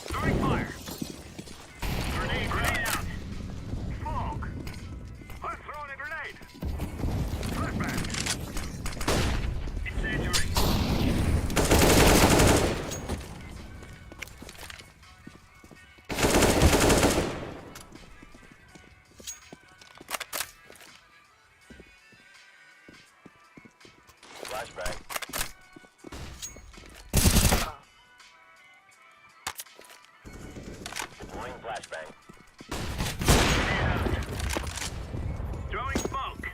Throwing fire. Grenade out. Smoke. I'm throwing a grenade. Flashback. Incendiary. Flashbang. Deploying flashbang. Throwing smoke.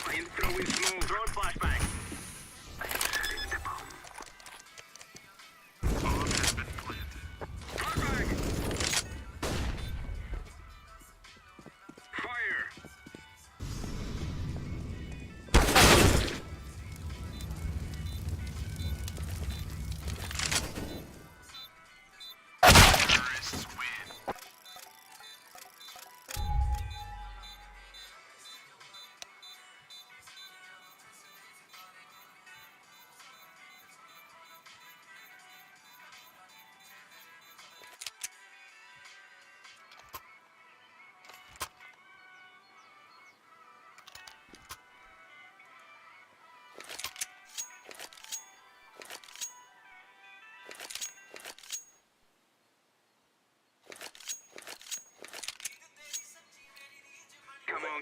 I am throwing smoke. Throwing flashbang. I am setting the bomb. Bomb has been planted. Flashbang. Fire. Terrorists win.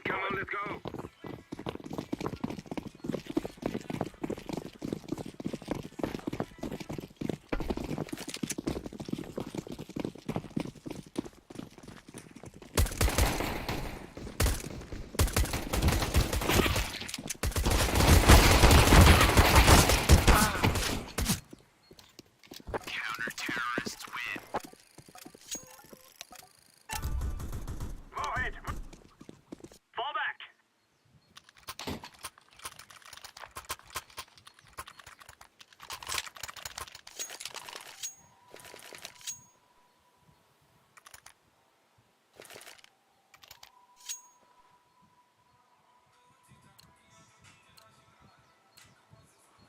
Come on, let's go. Counter-terrorists win. Move it. Fall back.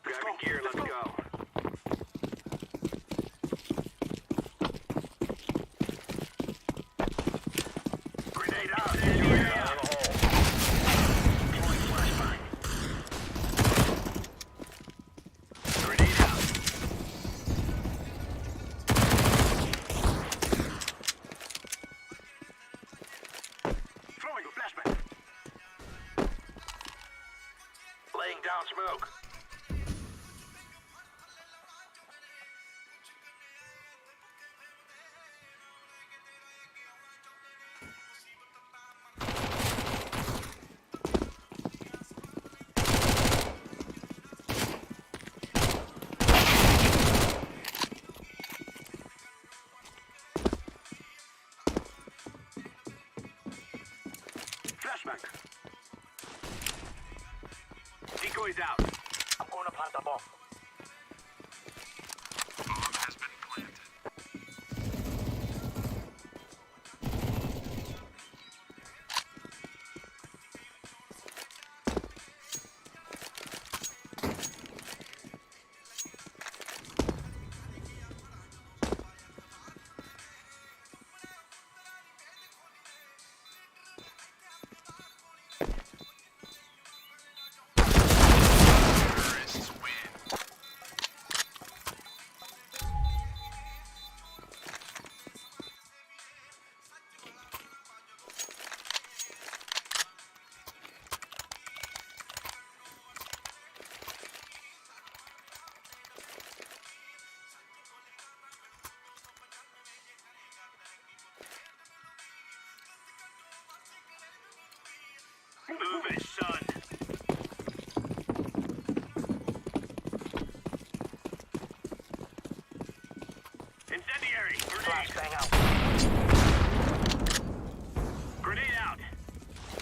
Grabbing gear, let's go. Grenade out. Grenade out. Deploying flashbang. Grenade out. Throwing a flashbang. Laying down smoke. Flashback. Decoys out. I'm going to plant the bomb. Bomb has been planted. Terrorists win. Move it, son. Incendiary. Grenade. Flashbang out. Grenade out.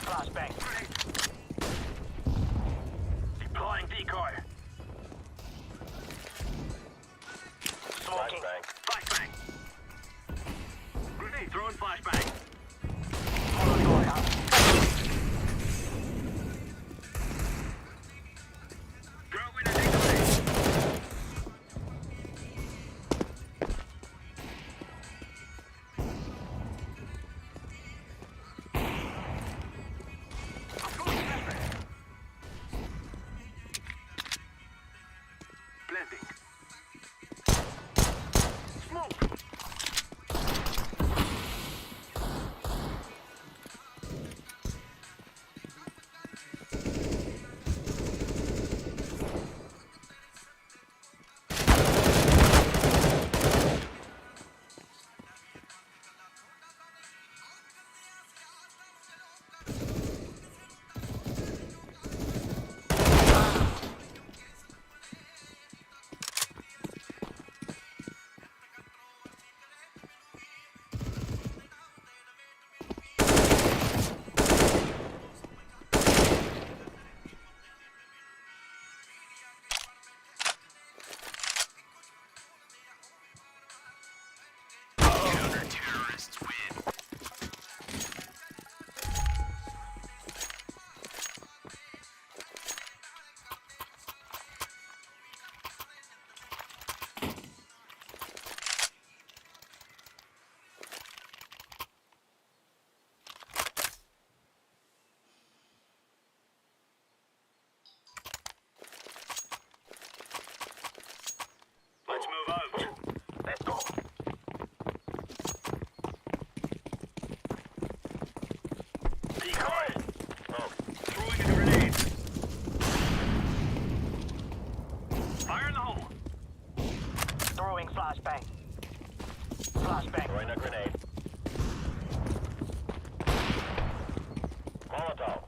Flashbang. Deploying decoy. Smoking. Flashbang. Grenade. Throwing flashbang. Molotov out. Cover. Smoke. Throwing a grenade. Fire in the hole. Throwing flashbang. Flashbang. Throwing a grenade. Molotov.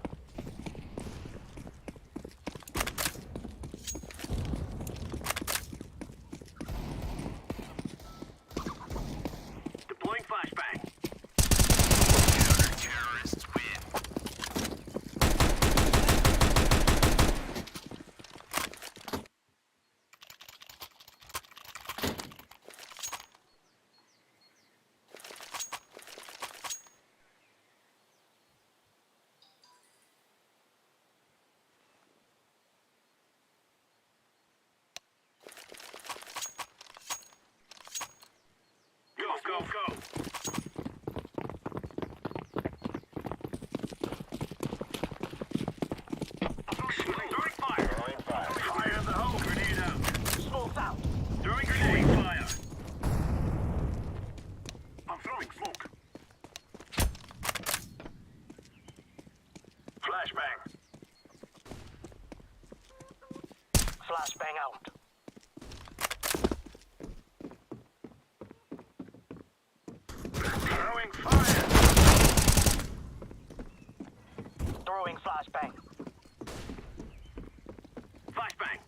Deploying flashbang. Terrorists win. Go, go, go. Throwing fire. Throwing fire. Fire in the hole. Grenade out. Smoke's out. Throwing grenade. Fire. I'm throwing smoke. Flashbang. Flashbang out. Throwing fire. Throwing flashbang. Flashbang.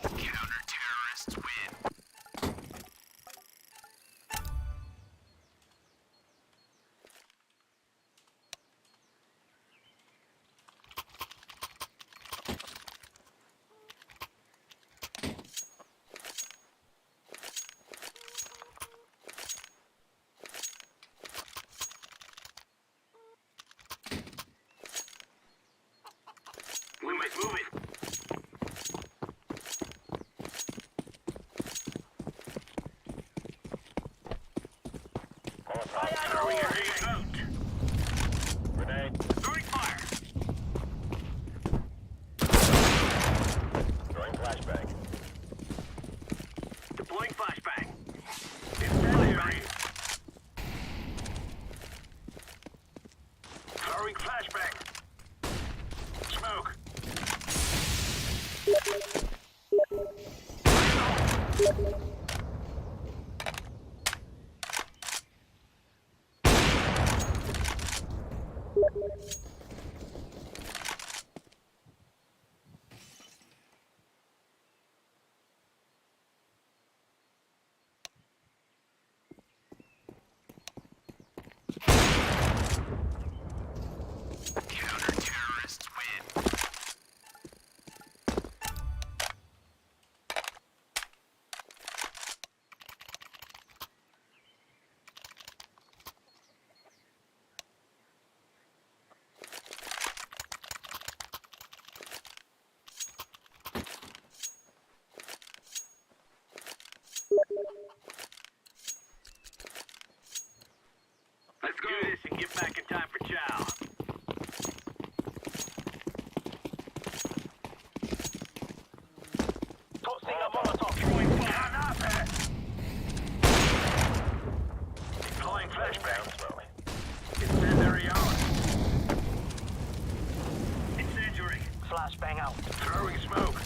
Counter-terrorists win. Move it, move it. Molotov. Throwing grenade out. Grenade. Throwing fire. Throwing flashbang. Deploying flashbang. Flashbang. Throwing flashbang. Smoke. Counter-terrorists win. Let's do this and get back in time for chow. Tossing a Molotov. Throwing fire. Deploying flashbang. Slowly. Incendiary out. Incendiary. Flashbang out. Throwing smoke.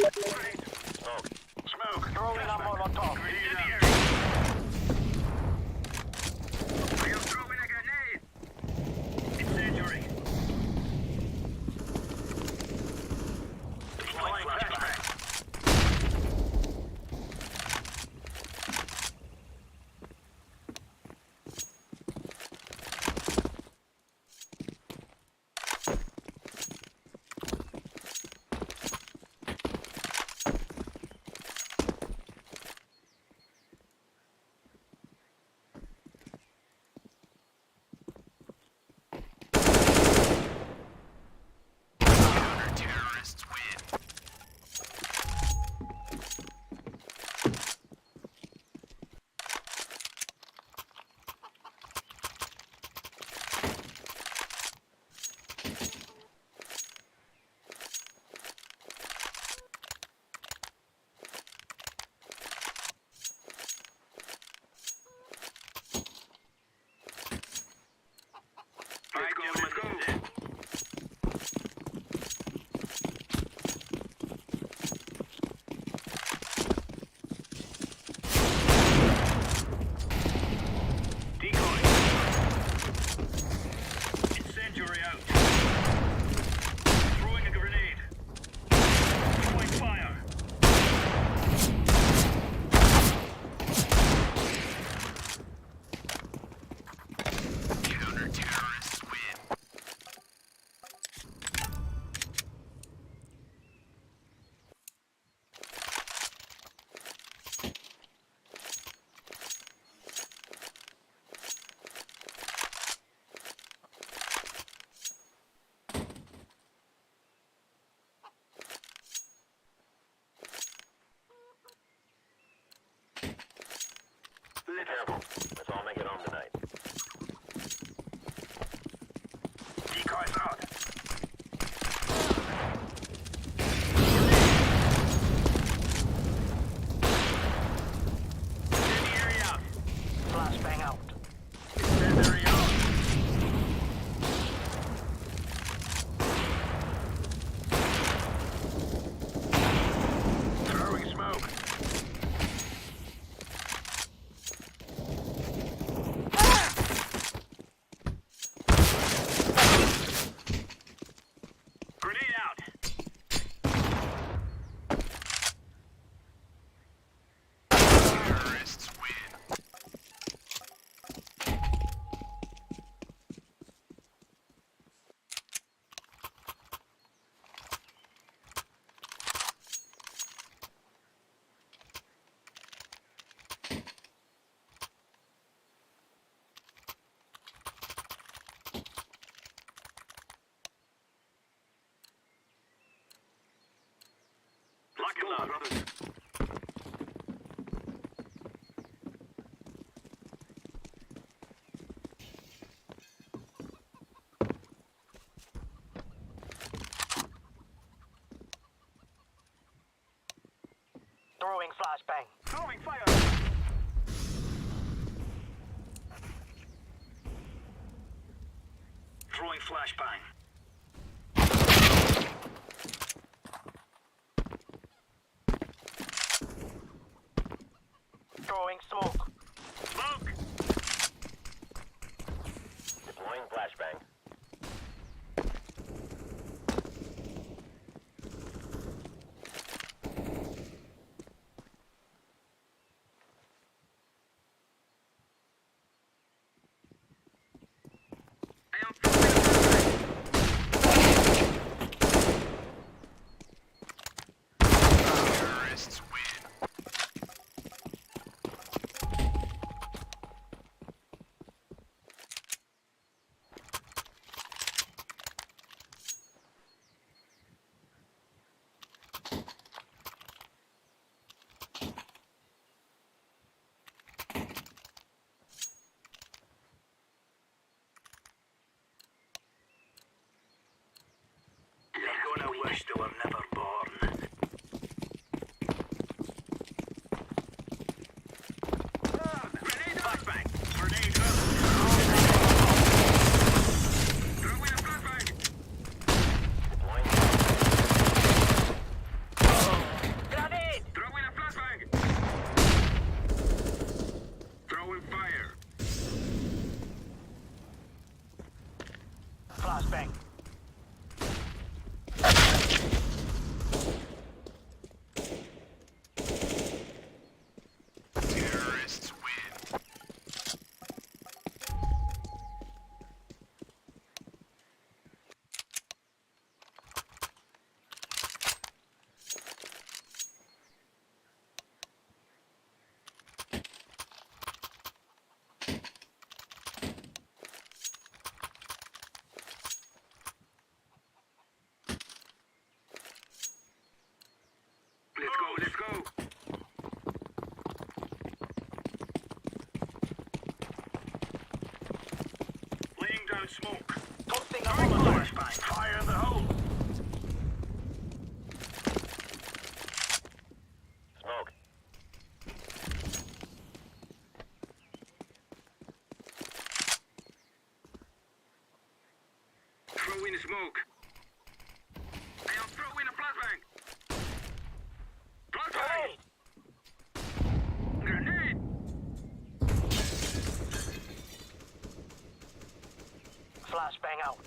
Smoke. Smoke. Throwing a Molotov. Incendiary. I am throwing a grenade. Incendiary. Deploying flashbang. Terrorists win. Let's go. Decoy. Incendiary out. Throwing a grenade. Throwing fire. Counter-terrorists win. Be careful. Let's all make it home tonight. Decoys out. Incendiary out. Flashbang out. Incendiary out. Throwing smoke. Grenade out. Terrorists win. Lock and load, brothers. Throwing flashbang. Throwing fire. Throwing flashbang. Throwing smoke. Smoke. Deploying flashbang. I am throwing a flashbang. Throwing smoke. Tossing a Throwing Molotov. flashbang. Fire in the hole. Smoke. Throw in smoke. Hey, I'm throwing a flashbang. Flashbang. Grenade. Grenade. Flashbang out.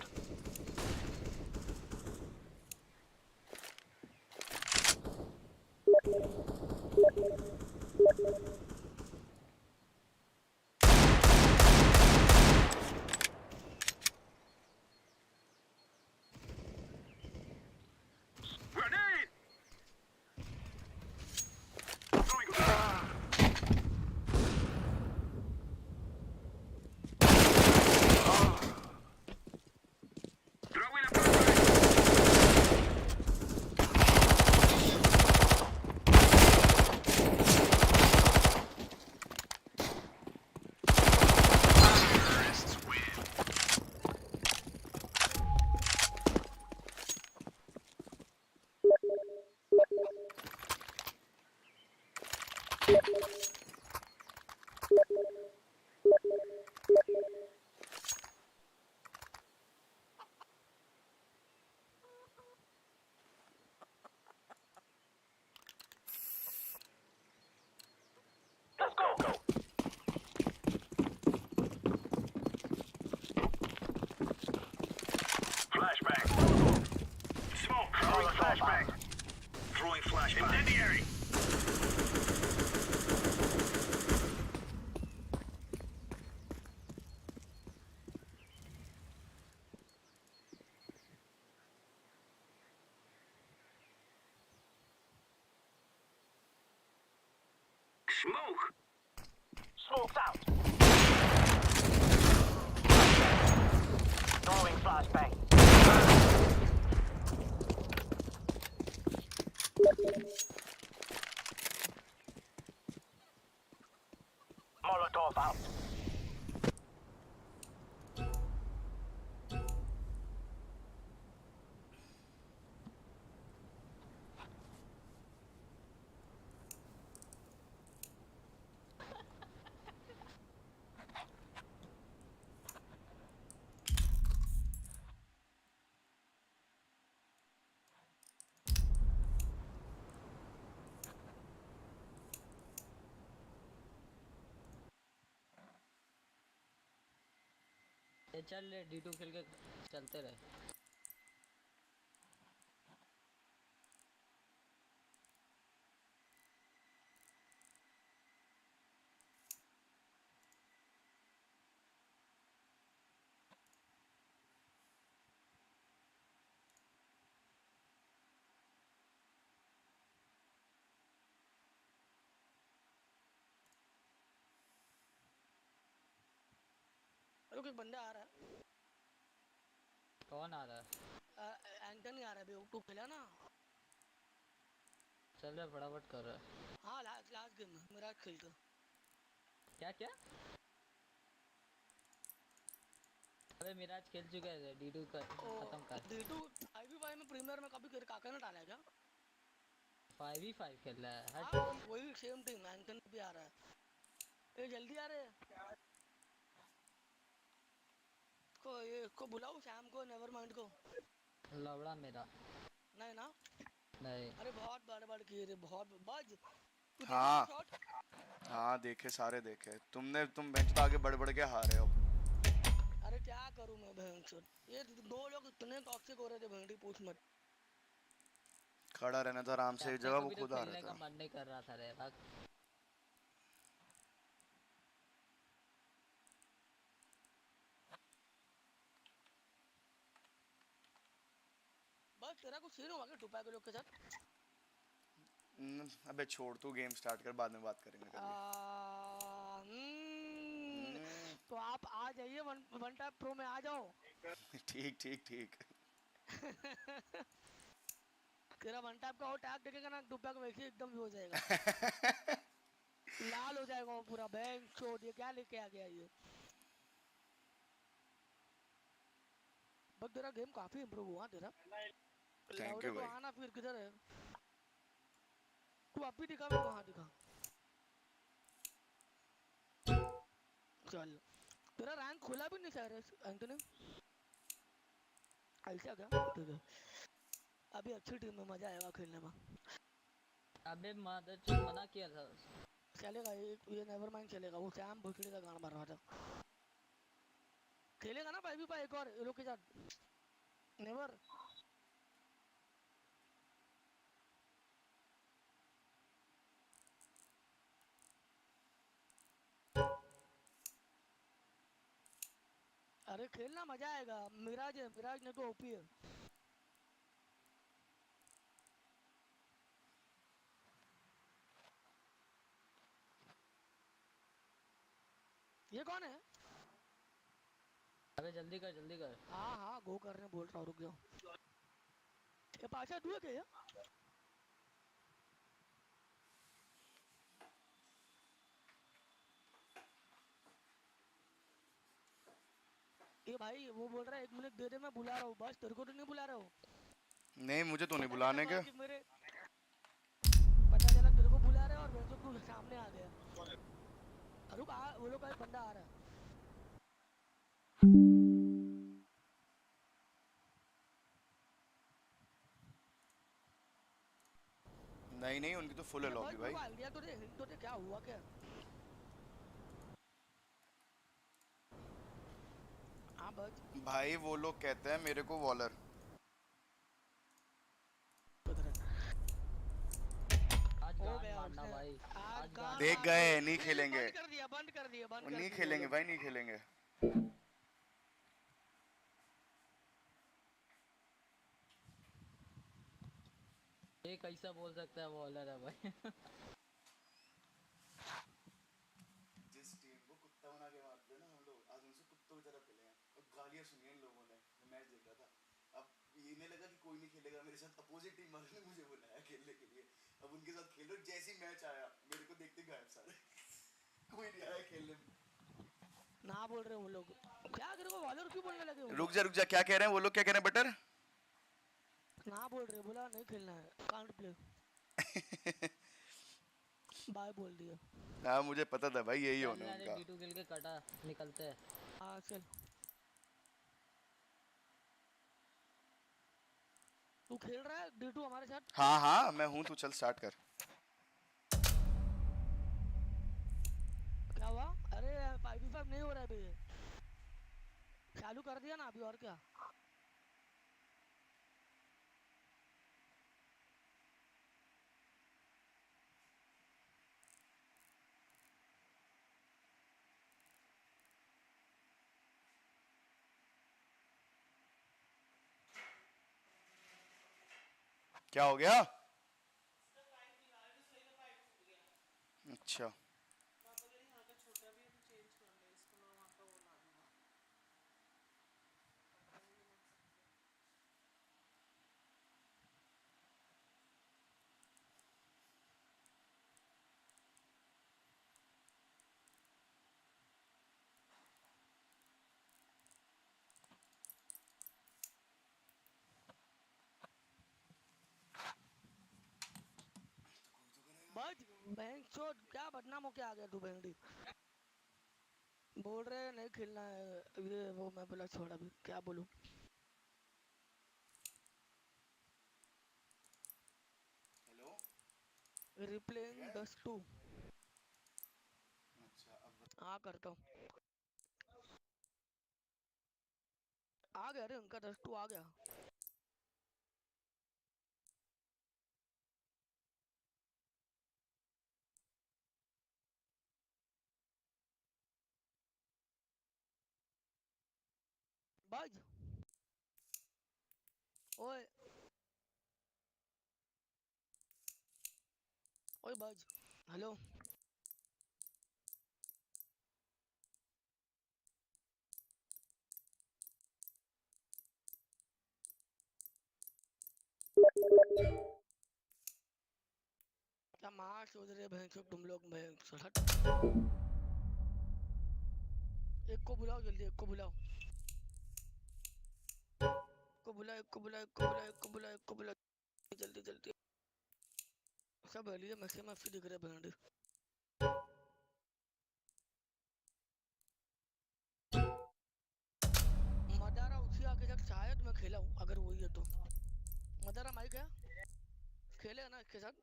Grenade. Throwing grenade. Throwing a flashbang. Terrorists win. Let's go. Flashbang. Smoke. Throwing flashbang. Throwing flashbang. Incendiary. Smoke. Smoke's out. Throwing flashbang. Molotov out. ये चल ले D2 खेल के चलते रहे। रुक एक बंदा आ रहा है। कौन आ रहा है? एंटन ही आ रहा है बे, तू खेला ना? चल रहा फटाफट कर रहा है। हाँ लास्ट गेम में मेरा खेल का। क्या क्या? अबे मिराज खेल चुका है D2 का खत्म कर। D2 5v5 में प्रीमियर में कभी काका ने डाला है क्या? 5v5 खेल रहा है। हट। हाँ वही सेम टीम एंटन भी आ रहा है। ये जल्दी आ रहे हैं। इसको बुलाओ सैम को, नेवर माइंड को। लवड़ा मेरा नहीं ना? नहीं। अरे बहुत बड़े बड़े किए रे, बहुत बज। हाँ हाँ देखे, सारे देखे। तुम बेंच पे आगे बढ़ बढ़ के हारे हो। अरे क्या करूं मैं भयंकर, ये दो लोग इतने टॉक्सिक हो रहे थे भेंडी पूछ मत। खड़ा रहना था आराम से एक जगह, वो खुद आ रहा का था। मन नहीं कर रहा था रे भाग। बस तेरा कुछ सीन हुआ क्या टुपा के लोग के साथ? अबे छोड़, तू गेम स्टार्ट कर, बाद में बात करेंगे कभी। तो आप आ जाइए वन टैप प्रो में आ जाओ। ठीक ठीक ठीक। तेरा वन टैप का वो टैग देखेगा ना टुपा का, वैसे एकदम हो जाएगा। लाल हो जाएगा वो पूरा। बैंक छोड़, ये क्या लेके आ गया ये? बट तेरा गेम काफी इम्प्रूव हुआ तेरा। थैंक लाउडे यू तो भाई। आना फिर किधर है? तू अभी दिखा मेरे को, हाँ दिखा। चल तेरा रैंक खुला भी नहीं शायद एंटनी। ऐसा क्या? ठीक है, अभी अच्छी टीम में मजा आएगा खेलने में। अबे मदर मना किया था। चलेगा ये नेवर माइंड चलेगा। वो सैम भोसड़ी का गाना मार रहा था। खेलेगा ना भाई भी भाई एक और ये लोग के साथ? नेवर। अरे खेलना मजा आएगा। मिराज है, मिराज ने तो ओपी है। ये कौन है? अबे जल्दी कर जल्दी कर। हाँ हाँ गो करने बोल रहा हूँ, रुक जाओ। ये पाशा तू है क्या? ये भाई वो बोल रहा है 1 मिनट दे दे मैं बुला रहा हूँ। बस तेरे को तो नहीं बुला रहा हूँ। नहीं मुझे तो नहीं पता बुलाने चला के। कि मेरे पता चला तेरे को बुला रहे हैं और वैसे तू सामने आ गया। रुक वो लोग का एक बंदा आ रहा है। नहीं नहीं उनकी तो फुल है बस लॉबी मेरे भाई। को आइडिया तो दे, हिंट तो दे, क्या हुआ क्या? हाँ बस भाई वो लोग कहते हैं मेरे को वॉलर। आज हो गांड गया मारना उसने। भाई। आज आज गांड गांड देख मारना। गए नहीं ये खेलेंगे। बंद कर दिया, बंद कर दिया, बंद कर नहीं दिया वो खेलेंगे लोग। भाई नहीं खेलेंगे। ये कैसा बोल सकता है बॉलर है भाई। जिस टीम को कुत्ता बना के मारते हैं ना हम लोग, आज उनसे कुत्तों की तरह खेले हैं और गालियां सुनी हैं इन लोगों ने। मैं मैच देख रहा था, अब ये नहीं लगा कि कोई नहीं खेलेगा मेरे साथ। अपोजिट टीम वालों ने मुझे बुलाया खेलने के लिए। अब उनके साथ खेलो, जैसे ही मैच आया मेरे को देखते गायब सारे। कोई नहीं आया खेलने में। ना बोल रहे वो लोग। क्या तेरे को वॉलर क्यों बोलने लगे वो लोग? रुक जा क्या कह रहे हैं वो लोग, क्या कह रहे हैं बटर? ना बोल रहे, बोला नहीं खेलना है, कांट प्ले। बाय बोल दिया। हाँ मुझे पता था भाई यही चल होना यार उनका। D2 खेल के कटा निकलते हैं। हाँ चल। तू खेल रहा है D2 हमारे साथ? हाँ हाँ मैं हूँ, तू चल स्टार्ट कर। क्या हुआ? अरे 5v5 नहीं हो रहा है अभी। चालू कर दिया ना अभी, और क्या? क्या हो गया? अच्छा बज बहन चोद, क्या बदनाम हो के आ गया तू भेंडी। बोल रहे नहीं खेलना है ये वो, मैं बोला छोड़ अभी क्या बोलूं। हेलो। रिप्लेइंग डस्ट 2। अच्छा अब हाँ करता हूँ। आ गया रे उनका डस्ट 2 आ गया। बज ओए, ओए बज, हेलो। क्या मार सोच रहे बहन चोद तुम लोग, बहन चोद, हट। एक को बुलाओ जल्दी, एक को बुलाओ। जल्दी जल्दी सब है लिए मैक्सिमम FC दिख रहे बैंड। मदारा उसी आगे तक शायद मैं खेला हूँ अगर वही है तो। मदारा माइक है खेले है ना इसके साथ।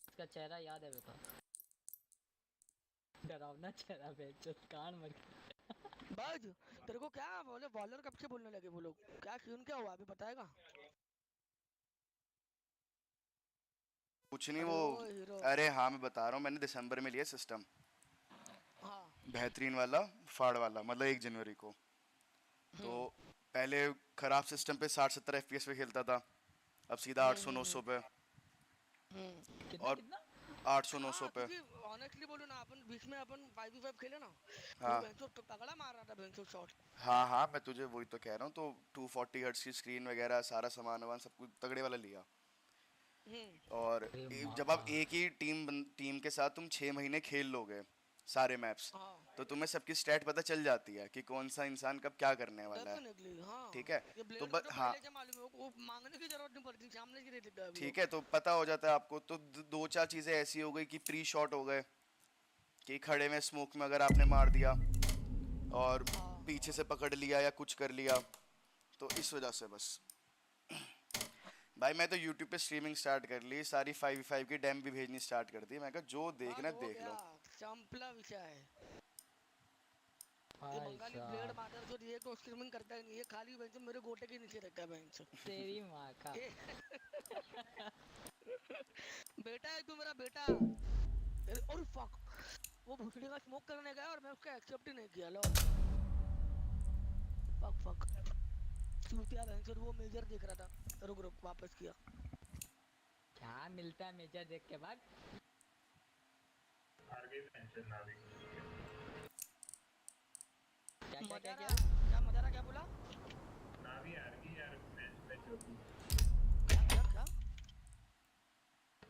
इसका चेहरा याद है मेरे को। डरावना चेहरा पे जो कान मर बज तेरे को क्या बोले बॉलर कब से बोलने लगे वो लोग क्या क्यों क्या हुआ अभी बताएगा। कुछ नहीं अरे वो। ओ हीरो। अरे हाँ मैं बता रहा हूँ, मैंने दिसंबर में लिया सिस्टम, हाँ। बेहतरीन वाला, फाड़ वाला, मतलब 1 जनवरी को। तो पहले खराब सिस्टम पे 60-70 FPS पे खेलता था, अब सीधा 800-900 पे। कितना और कितना 800-900 हाँ पे। क्योंकि ऑनेस्टली बोलो ना अपन बीच में अपन 5v5 खेले ना तो हाँ बेंचो तगड़ा मार रहा था बेंचो शॉट। हाँ हाँ, मैं तुझे वही तो कह रहा हूँ। तो 240 हर्ट्ज की स्क्रीन वगैरह सारा सामान वामान सब कुछ तगड़े वाला लिया। और अरे जब आप एक ही टीम के साथ तुम 6 महीने खेल लोगे सारे मैप्स, हाँ तो तुम्हें सबकी स्टैट पता चल जाती है कि कौन सा इंसान कब क्या करने वाला है। डेफिनेटली हाँ। ठीक है। ये तो ब्लेड को तो हाँ पहले से मालूम है वो मांगने की जरूरत नहीं पड़ती सामने से दे देता है वो। ठीक है, तो पता हो जाता है आपको। तो 2-4 चीज़ें ऐसी हो गई कि प्री शॉट हो गए, कि खड़े में स्मोक में अगर आपने मार दिया और हाँ पीछे से पकड़ लिया या कुछ कर लिया, तो इस वजह से बस। भाई मैं तो YouTube पे स्ट्रीमिंग स्टार्ट कर ली, सारी 5v5 की डैम भी भेजनी स्टार्ट कर दी। मैं कहा जो देखना बस हो देख गया लो। चंपला विषय है। ये भाई बंगाली ब्लेड साहब मादर जो ये तो स्क्रीमिंग करता ही नहीं ये खाली बेंच मेरे गोटे के नीचे रहता है बेंच। तेरी माँ का बेटा है तू मेरा बेटा। और फक वो भूसड़ी का स्मोक करने गया और मैं उसका एक्सेप्ट ही नहीं किया लॉल। फक फक चूतिया बेंच वो मेजर देख रहा था रुक रुक वापस किया। क्या मिलता है मेजर देख के बाद। क्या क्या क्या मजारा क्या क्या मजारा क्या बोला। नावी हार गई यार मैच में चौथी। क्या क्या क्या।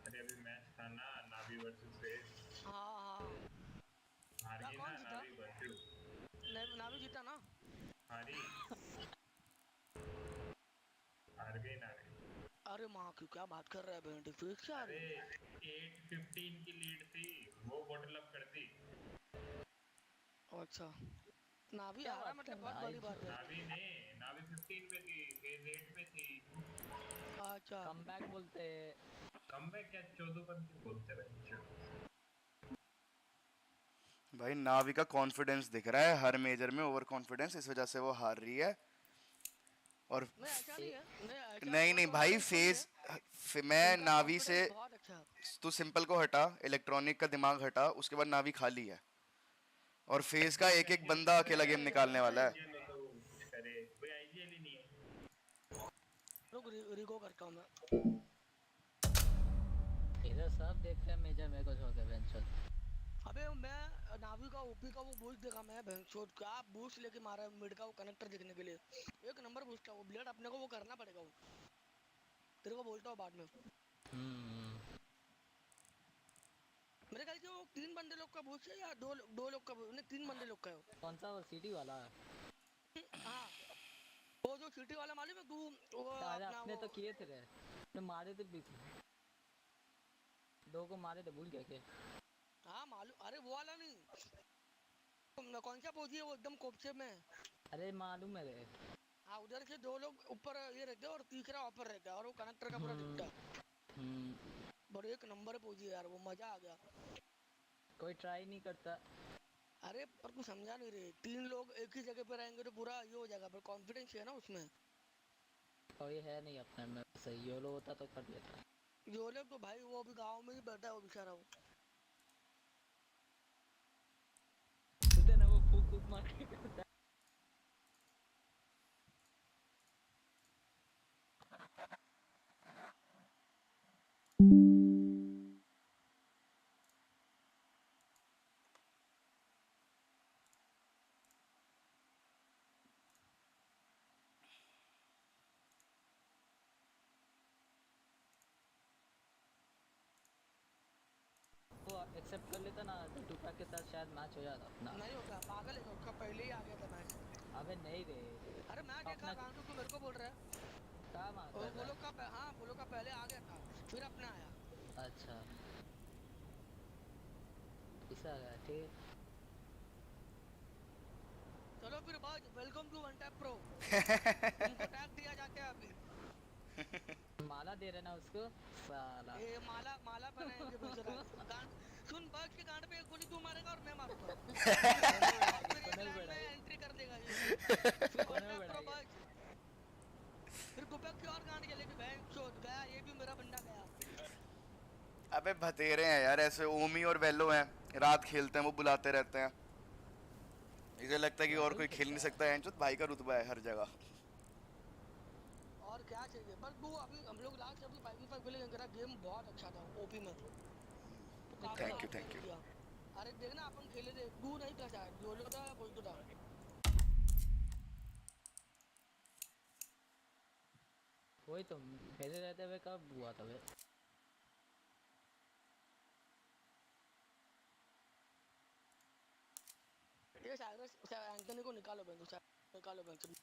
अरे अभी मैच था ना नावी वर्सेस फेस, हाँ हाँ हार क्या गई कौन ना जीता। नावी वर्सेस। नावी जीता ना। हारी, हार गई नावी। अरे माँ की क्या बात कर रहा है बेंटी फिर क्या आ अरे रही। 8-15 की लीड थी, वो बॉटल अप कर दी। अच्छा नावी क्या हारा बात कर मतलब रहा बहुत है बड़ी बात है। नावी ने, नावी 15 पे थी, फेज 8 पे थी। अच्छा कमबैक बोलते हैं। कमबैक क्या 14 बोलते रहे। भाई नावी का कॉन्फिडेंस दिख रहा है हर मेजर में, ओवर कॉन्फिडेंस, इस वजह से वो हार रही है। और नहीं ऐसा नहीं है नहीं ऐसा नहीं वो नहीं तो भाई, ऐसा नहीं है। मैं इनका नावी से, कॉन्फिडेंस बहुत अच्छा है। तू सिंपल को हटा, इलेक्ट्रॉनिक का दिमाग हटा, उसके बाद नावी खाली है। और फेज का एक एक बंदा अकेला गेम निकालने वाला है। आईजीएल तो कुछ करे, कोई आईजीएल ही नहीं है। रुक रिको करता हूँ मैं। इधर सब देखते हैं मेजर मेरे को छोड़ के बेंचो। अबे मैं नावी का ओपी का वो बूस्ट देखा मैं भैंसोद क्या बूस्ट लेके मारा है मिड का वो कनेक्टर देखने के लिए। एक नंबर बूस्ट है वो ब्लेड अपने को वो करना पड़ेगा वो। तेरे को बोलता हूँ बाद में। मेरे ख्याल से वो 3 बंदे लोग का बूस्ट है या दो लोग का नहीं 3 बंदे लोग का है वो। कौन सा वो सिटी वाला। हाँ वो जो सिटी वाला मालूम है तू वो अरे अपना अपने वो। तो किए थे रे, तो मारे थे बीच में, 2 को मारे थे, भूल गया क्या। हाँ मालूम अरे वो वाला नहीं कौन सा पोजी है वो एकदम कोपचे में। अरे मालूम है रे। हाँ उधर से 2 लोग ऊपर ये रहते हैं और तीसरा ऊपर रहता है और वो कनेक्टर का पूरा दिखता है। बड़े एक नंबर पोजी है यार वो मजा आ गया। कोई ट्राई नहीं करता। अरे पर तू समझा नहीं रहे 3 लोग एक ही जगह पे रहेंगे तो पूरा ये हो जाएगा पर कॉन्फिडेंस है ना उसमें। कोई है नहीं अपने में, सही योलो होता तो कर लेता। जो लोग तो भाई वो अभी गाँव में ही बैठा है वो बेचारा वो। सुनते ना वो फूक फूक मार के करता है। वो एक्सेप्ट कर लेता ना तो टूपा के साथ शायद मैच हो जाता अपना। नहीं होता पागल है उसका पहले ही आ गया था मैच। अबे नहीं रे, अरे मैं देखा अपना गांडू को मेरे को बोल रहा है काम आ वो कर वो रहा लोग का हाँ वो लोग का पहले आ गया था फिर अपना आया है। अच्छा ऐसा है, ठीक है। चलो फिर बाज welcome to one tap pro उनको टैग दिया जाता है अभी माला दे रहे ना उसको साला। ये माला माला बनाएंगे बेचारा गांड सुन बज के गांड पे एक गोली तू मारेगा और मैं मारूंगा और फिर एक कोने लाइन में बढ़ाई, एंट्री कर देगा ये फिर वन कोने टैप प्रो बढ़ाई। बज फिर दुपक की और गांड चलेगी बहन चोद गया ये भी मेरा बंदा गया अबे भतेरे हैं यार ऐसे, ओमी और वेलो हैं, रात खेलते हैं, वो बुलाते रहते हैं। इसे लगता है कि और वेलो कोई भी खेल नहीं खेलता है। सकता है, एंचोद भाई का रुतबा है हर जगह। और क्या चाहिए बस वो अभी हम लोग लास्ट अभी 5v5 के लिए करा गेम बहुत अच्छा था ओपी में तो काफी thank you hard thank you. किया अरे देखना अपन खेले थे तू नहीं था शायद योलो था या कोई तो था वही तो खेले रहते हुए कब हुआ था वे। ये साइरस एंथनी को निकालो बंदो निकालो बंदो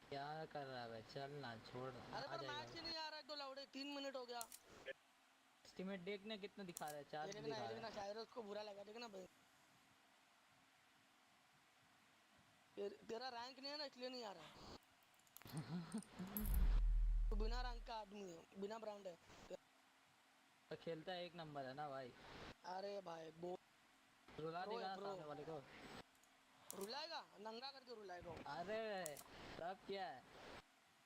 क्या कर रहा है बे, चल ना छोड़ ना, अरे आ पर मैच ही जाएगा। नहीं आ रहा है तो लौड़े 3 मिनट हो गया एस्टीमेट देखने कितना दिखा रहा है, ये 4 देखना दिखा ये रहा देखना है। साइरस को बुरा लगा देखना भाई तेरा रैंक नहीं है ना इसलिए नहीं आ रहा तू बिना रैंक का आदमी है बिना ब्रांड है तो खेलता है एक नंबर है ना भाई। अरे भाई वो रुला Bro देगा है, ना bro। सामने वाले को। रुलाएगा नंगा करके रुलाएगा वो अरे तब क्या है,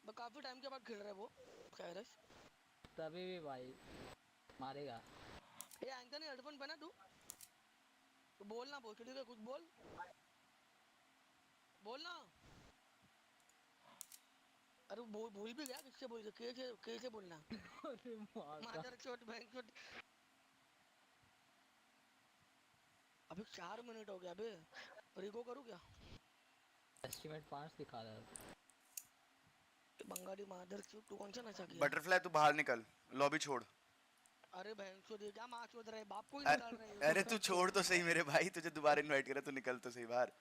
तो काफी टाइम के बाद खेल रहा है वो साइरस तभी भी भाई मारेगा। ये एंथनी हेडफोन पहना तू तो बोलना भोसड़ी का कुछ बोल बोलना अरे भूल भी गया किससे बोल कैसे बोलना अरे मार का। मादर चोट बैंक चोट अभी 4 मिनट हो गया अबे रिको करूँ क्या एस्टीमेट 5 दिखा रहा है। बंगाली मादर चोट तू कौन सा नशा किया बटरफ्लाई तू बाहर निकल, लॉबी छोड़। अरे बहन चोद ये क्या माँ चोद रहे बाप को ही निकाल रहे हो अरे तू छोड़ तो सही मेरे भाई, तुझे दोबारा इनवाइट करा, तू निकल तो सही बाहर।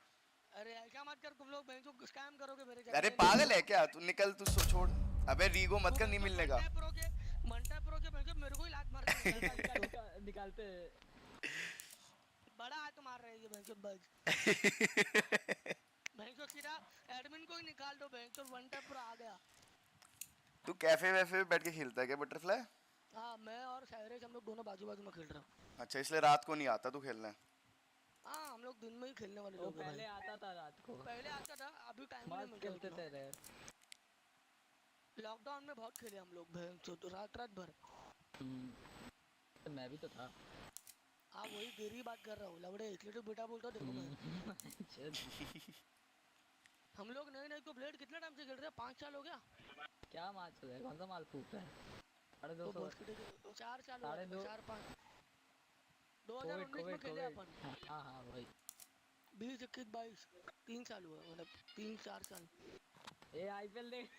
अरे ऐसा मत कर तुम लोग बहन चोद स्कैम करोगे मेरे अरे जगह पागल है क्या तू, निकल तू, छोड़। अबे रीगो मत कर, नहीं मिलने का। मंटा प्रो के बहन चोद मेरे को ही लात मार के निकालते बड़ा हाथ मार रहे हैं बहन चोद बज बहन चोद सीधा एडमिन को ही निकाल दो बहन चोद वन टैप प्रो आ गया तू कैफे वैफे में बैठ के खेलता है क्या बटरफ्लाई? हाँ मैं और साइरस हम लोग दोनों बाजू बाजू में खेल रहे हैं अच्छा, इसलिए रात को नहीं आता तू खेलने। हाँ हम लोग दिन में ही खेलने वाले वो लोग हैं पहले भाई। आता था रात को, पहले आता था अभी टाइम नहीं मस्त मिलता खेलते उतना। थे रे। लॉकडाउन में बहुत खेले हम लोग बहन चोद रात रात भर तो मैं भी तो था। हाँ वही तेरी बात कर रहा हूँ लवड़े इसलिए तो बेटा बोलता देखो मैं हम लोग नए नए को ब्लेड कितना टाइम से खेल रहे हैं 5 साल हो गया क्या माल चल रहा है, कौन सा माल फूक रहा है? 250 4 साल हो साढ़े गए दो 4-5 कोविड 2019 में खेले कोविड अपन हाँ हाँ वही। 20 21 22 3 साल हुआ मतलब 3-4 साल ये आईपीएल देख,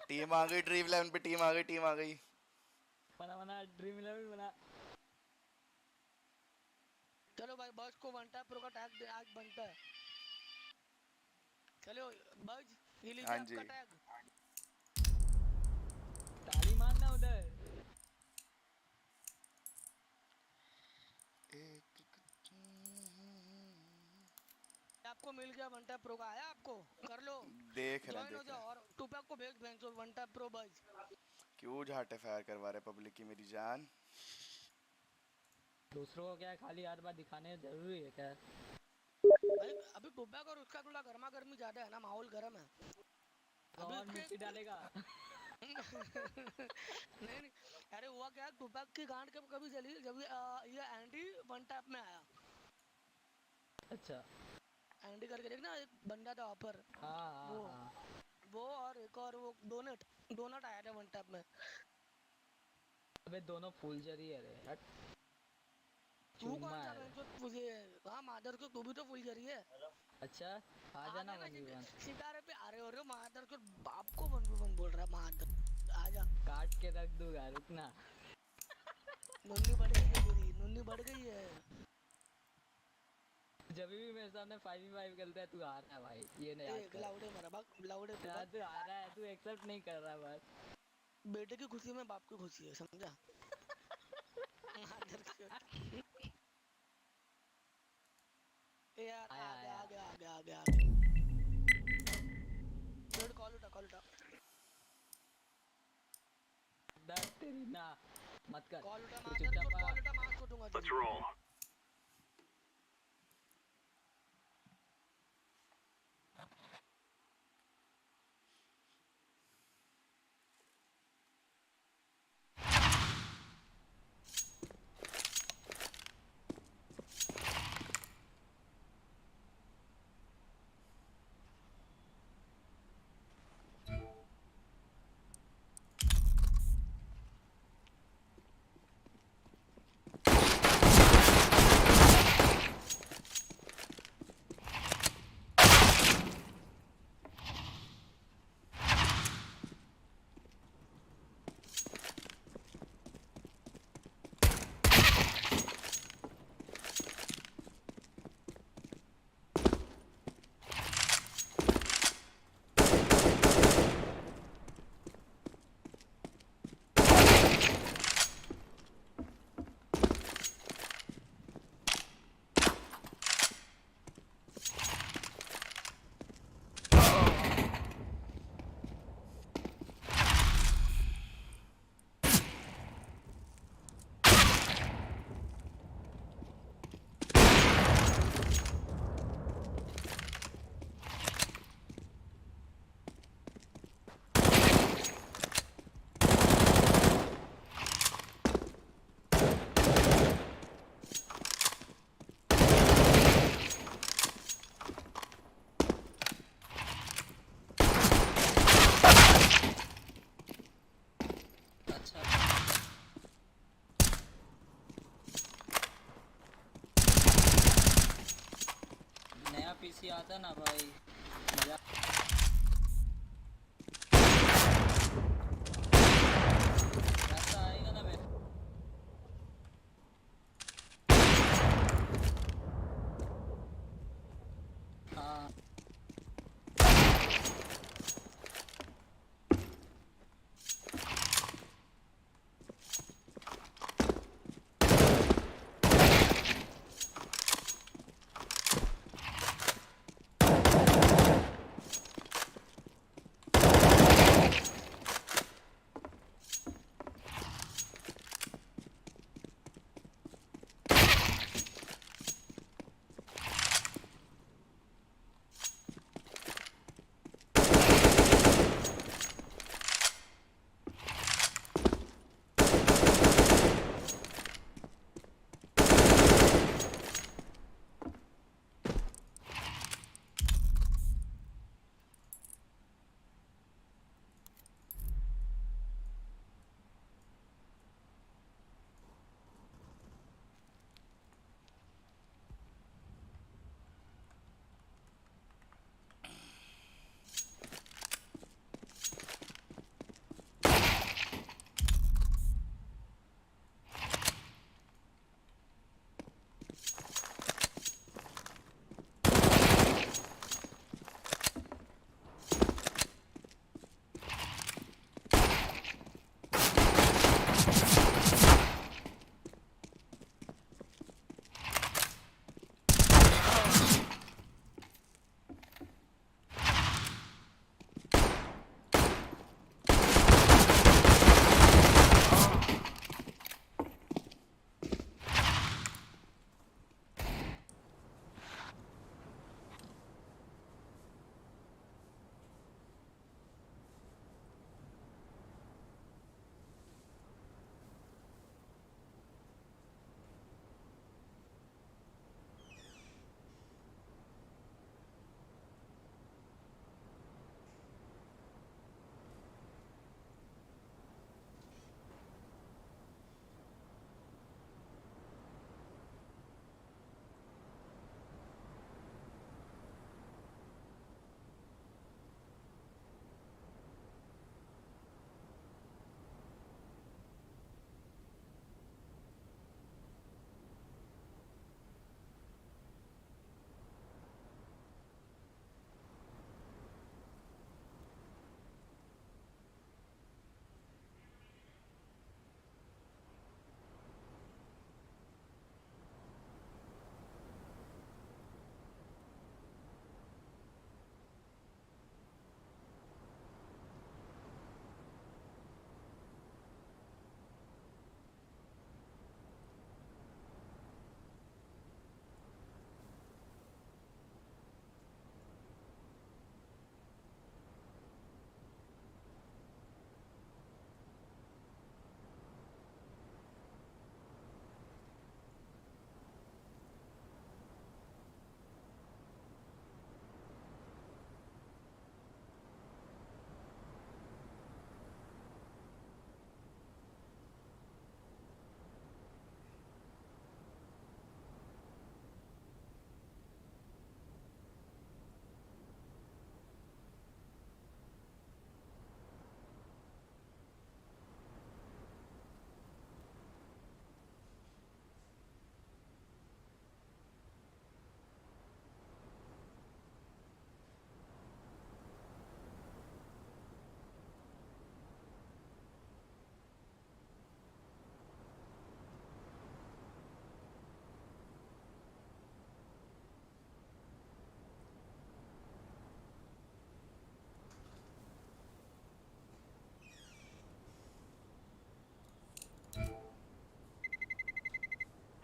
टीम आ गई, ड्रीम 11 पे टीम आ गई, टीम आ गई। बना ड्रीम 11 बना। चलो भाई बस को वन टैप प्रो का टैग आज बनता है चलो बस ये लीजिए हाँ आपका जी। टैग ताली मारना उधर। आपको मिल गया वन टैप प्रो का आया आपको कर लो देख रहे ज्वाइन हो देख जाओ रहे। और टूपैक को भेज भेजो वन टैप प्रो बस क्यों झाटे फायर करवा रहे पब्लिक की मेरी जान? दूसरों को क्या है, खाली हर बार दिखाने जरूरी है क्या? भाई अभी टूपैक और उसका थोड़ा गर्मा गर्मी ज्यादा है ना माहौल गर्म है अभी और मिट्टी डालेगा। नहीं नहीं अरे हुआ क्या टूपैक की गांड कब कभी चली जब ये एंडी वन टैप में आया अच्छा एंडी करके देखना एक बंदा था ऑफर हाँ वो हाँ वो और एक और वो डोनट आया था वन टैप में अबे दोनों फूल जरी है रे हट। तू कौन चूमा सा है। बहन चोद तुझे हाँ मादर को तू भी तो फुल जरी है अच्छा आ जाना 1v1 सितारे पे अरे अरे मादर को बाप को 1v1 बोल रहा है मादर आजा काट के रख दूंगा रुकना। नुन्नी बढ़ गई है तेरी नुन्नी बढ़ गई है जब भी मेरे सामने 5v5 खेलता है तू हार रहा है भाई, ये नहीं याद एक कर। लाउडे मारा भाग, लाउडे पे यार भाग। तू हार रहा है, तू एक्सेप्ट नहीं कर रहा बस। बेटे की खुशी में बाप की खुशी है, समझा? मादर चोद। ए यार आया, आ गया आया। आ गया आ गया आ गया। थर्ड कॉल उठा, कॉल उठा, दर्द तेरी ना मत कर। कॉल उठा तू मादर चुपचाप चोद, आ। कॉल उठा, मार छोड़ूंगा Let's roll. अच्छा नया पीसी आता ना भाई, मजा। पैसा आएगा ना मेरे। हाँ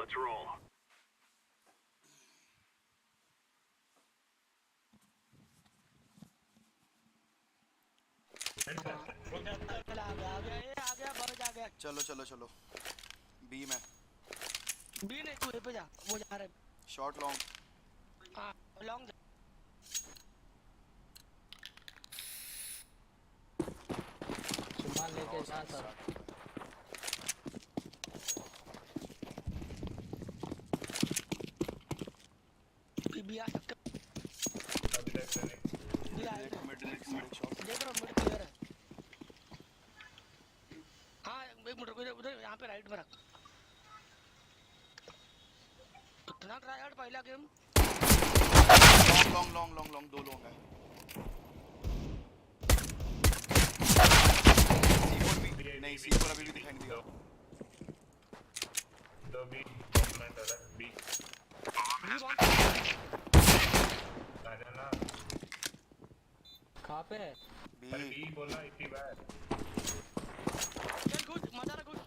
Let's roll. चला आ गया ये आ गया बर्ज आ गया चलो चलो चलो बी में बी नहीं तू ए पे जा वो जा रहा है शॉर्ट लॉन्ग हाँ लॉन्ग सामान लेके जा सर बी आ सकते बी आ मिड मिड शॉट देख रहा हूँ मिड क्लियर है हाँ एक मिनट रुको उधर यहाँ पे राइट में रख इतना ट्राई हार्ड पहला game long long long long दो लोग हैं C4 भी नहीं C4 अभी भी दिखाई नहीं दिया दो बी कॉम्प्लीमेंट वाला बी आ जाना कहाँ पे बी बी बोला इसी बार चल कुछ मजा रहा कुछ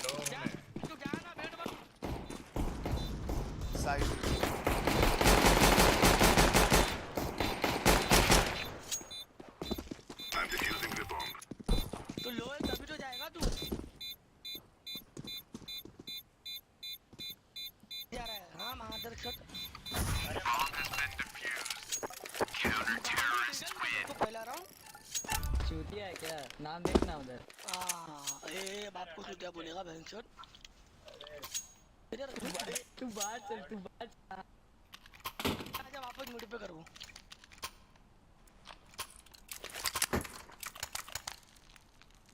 लो जा में तू जा ना बैठ मत side I'm defusing the bomb. तू लो है तभी तो जाएगा तू जा रहा है हाँ मादर शॉट को पहला राउंड चूतिया है क्या नाम देखना उधर ए बाप को क्या बोलेगा बहन शॉट इधर तू बाहर चल तू बाहर चल आजा वापस मिड पे करो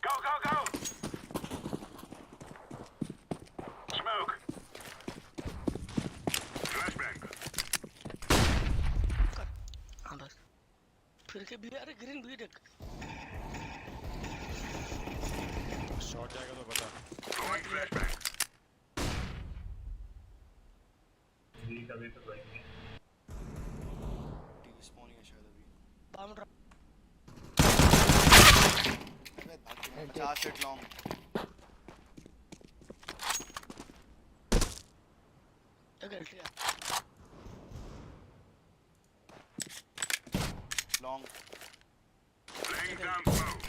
Go, go, go! Smoke. Flashbang. हाँ बस फिर के भी अरे ग्रीन भी देख शॉट जाएगा तो बता Throwing flashbang. बी कभी तो कोई नहीं टी स्पॉन है शायद अभी बम ड्रॉप अबे भाग 50 हिट लॉन्ग एक गलती है लॉन्ग Laying down smoke.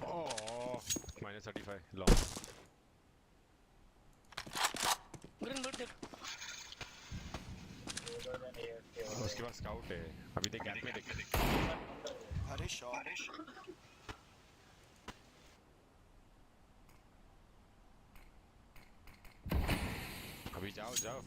ओह -35 लॉन्ग ग्रीन मिड देख उसके पास स्काउट है अभी देख गैप में देख अरे शॉट अभी जाओ जाओ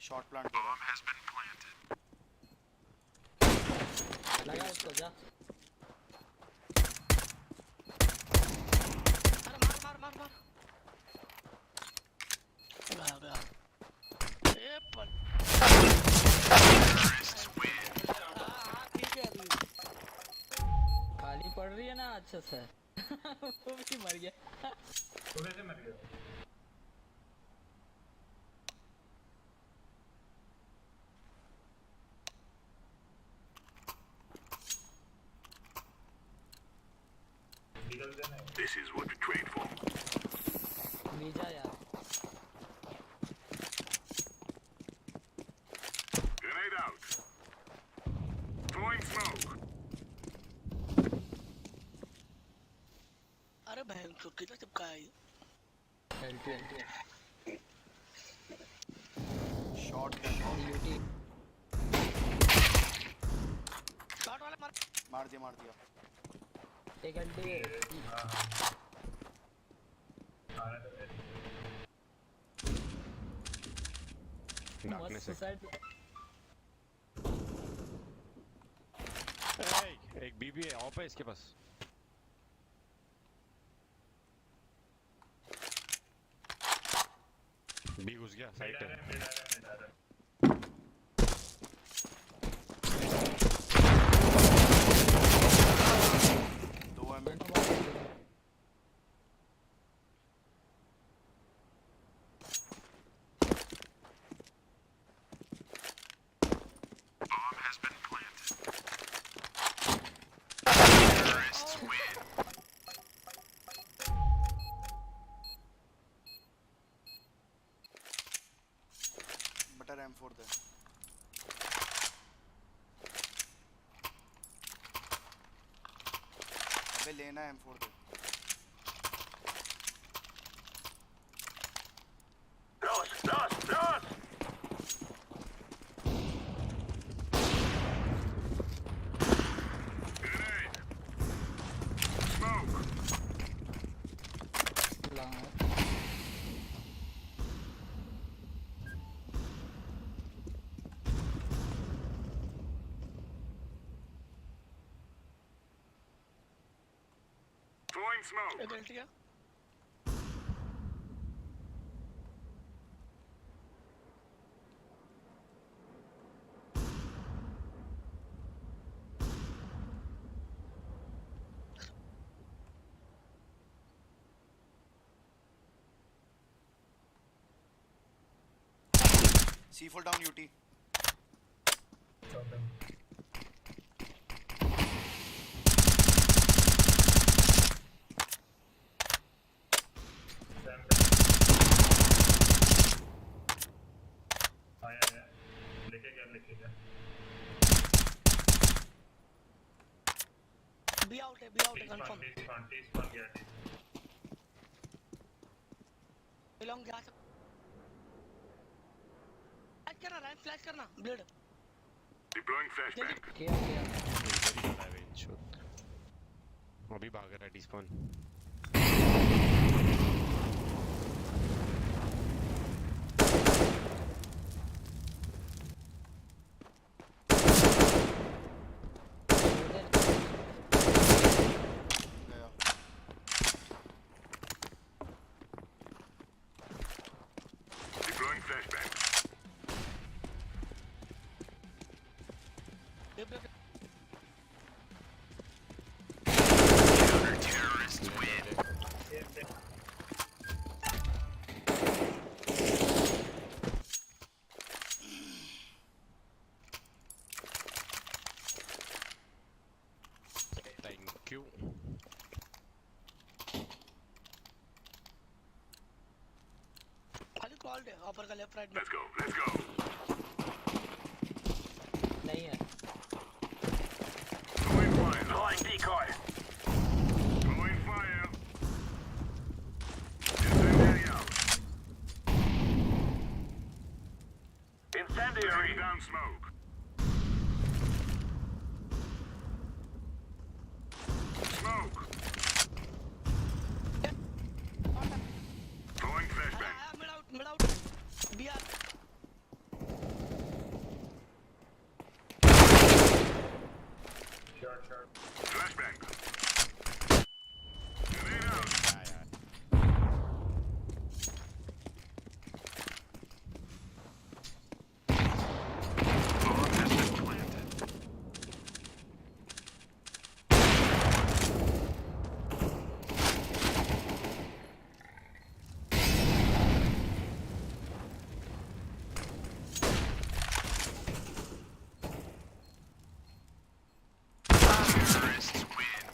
शॉट प्लांट हो रहा है लगा इसको जा अरे मार मार मार मार गया गया ए पर हाँ ठीक है अभी खाली पड़ रही है ना अच्छे से वो भी मर गया तो कैसे मर गया This is what we trained for. बीजा यार Grenade out. Throwing smoke. अरे बहन चुप किधर चिपका है LT शॉट यूटी शॉट वाला मार मार दिया एक LT नाकने से सुसाइड एक बीबी है ऑप है इसके पास बी घुस गया साइड पे दो है मिड M4 दे अबे लेना है M4 दे Los! Grenade! Smoke! Throwing smoke! एक गलती है C4 down UT be out है कंफर्म लॉन्ग जा सकता फ्लैश करना राइट फ्लैश करना ब्लेड Deploying flashbang. किया अभी भाग रहा है डिस्पॉन गया Deploying flashbang. थैंक यू खाली कॉल्ड है ऑफर का लेफ्ट राइट में Let's go. नहीं है Throwing fire. Throwing decoy. Throwing fire. Incendiary out. Incendiary. Laying down smoke. Smoke. Throwing flashbang. Mid out B R Flashbang. Grenade out. Bomb has been planted. Terrorists win.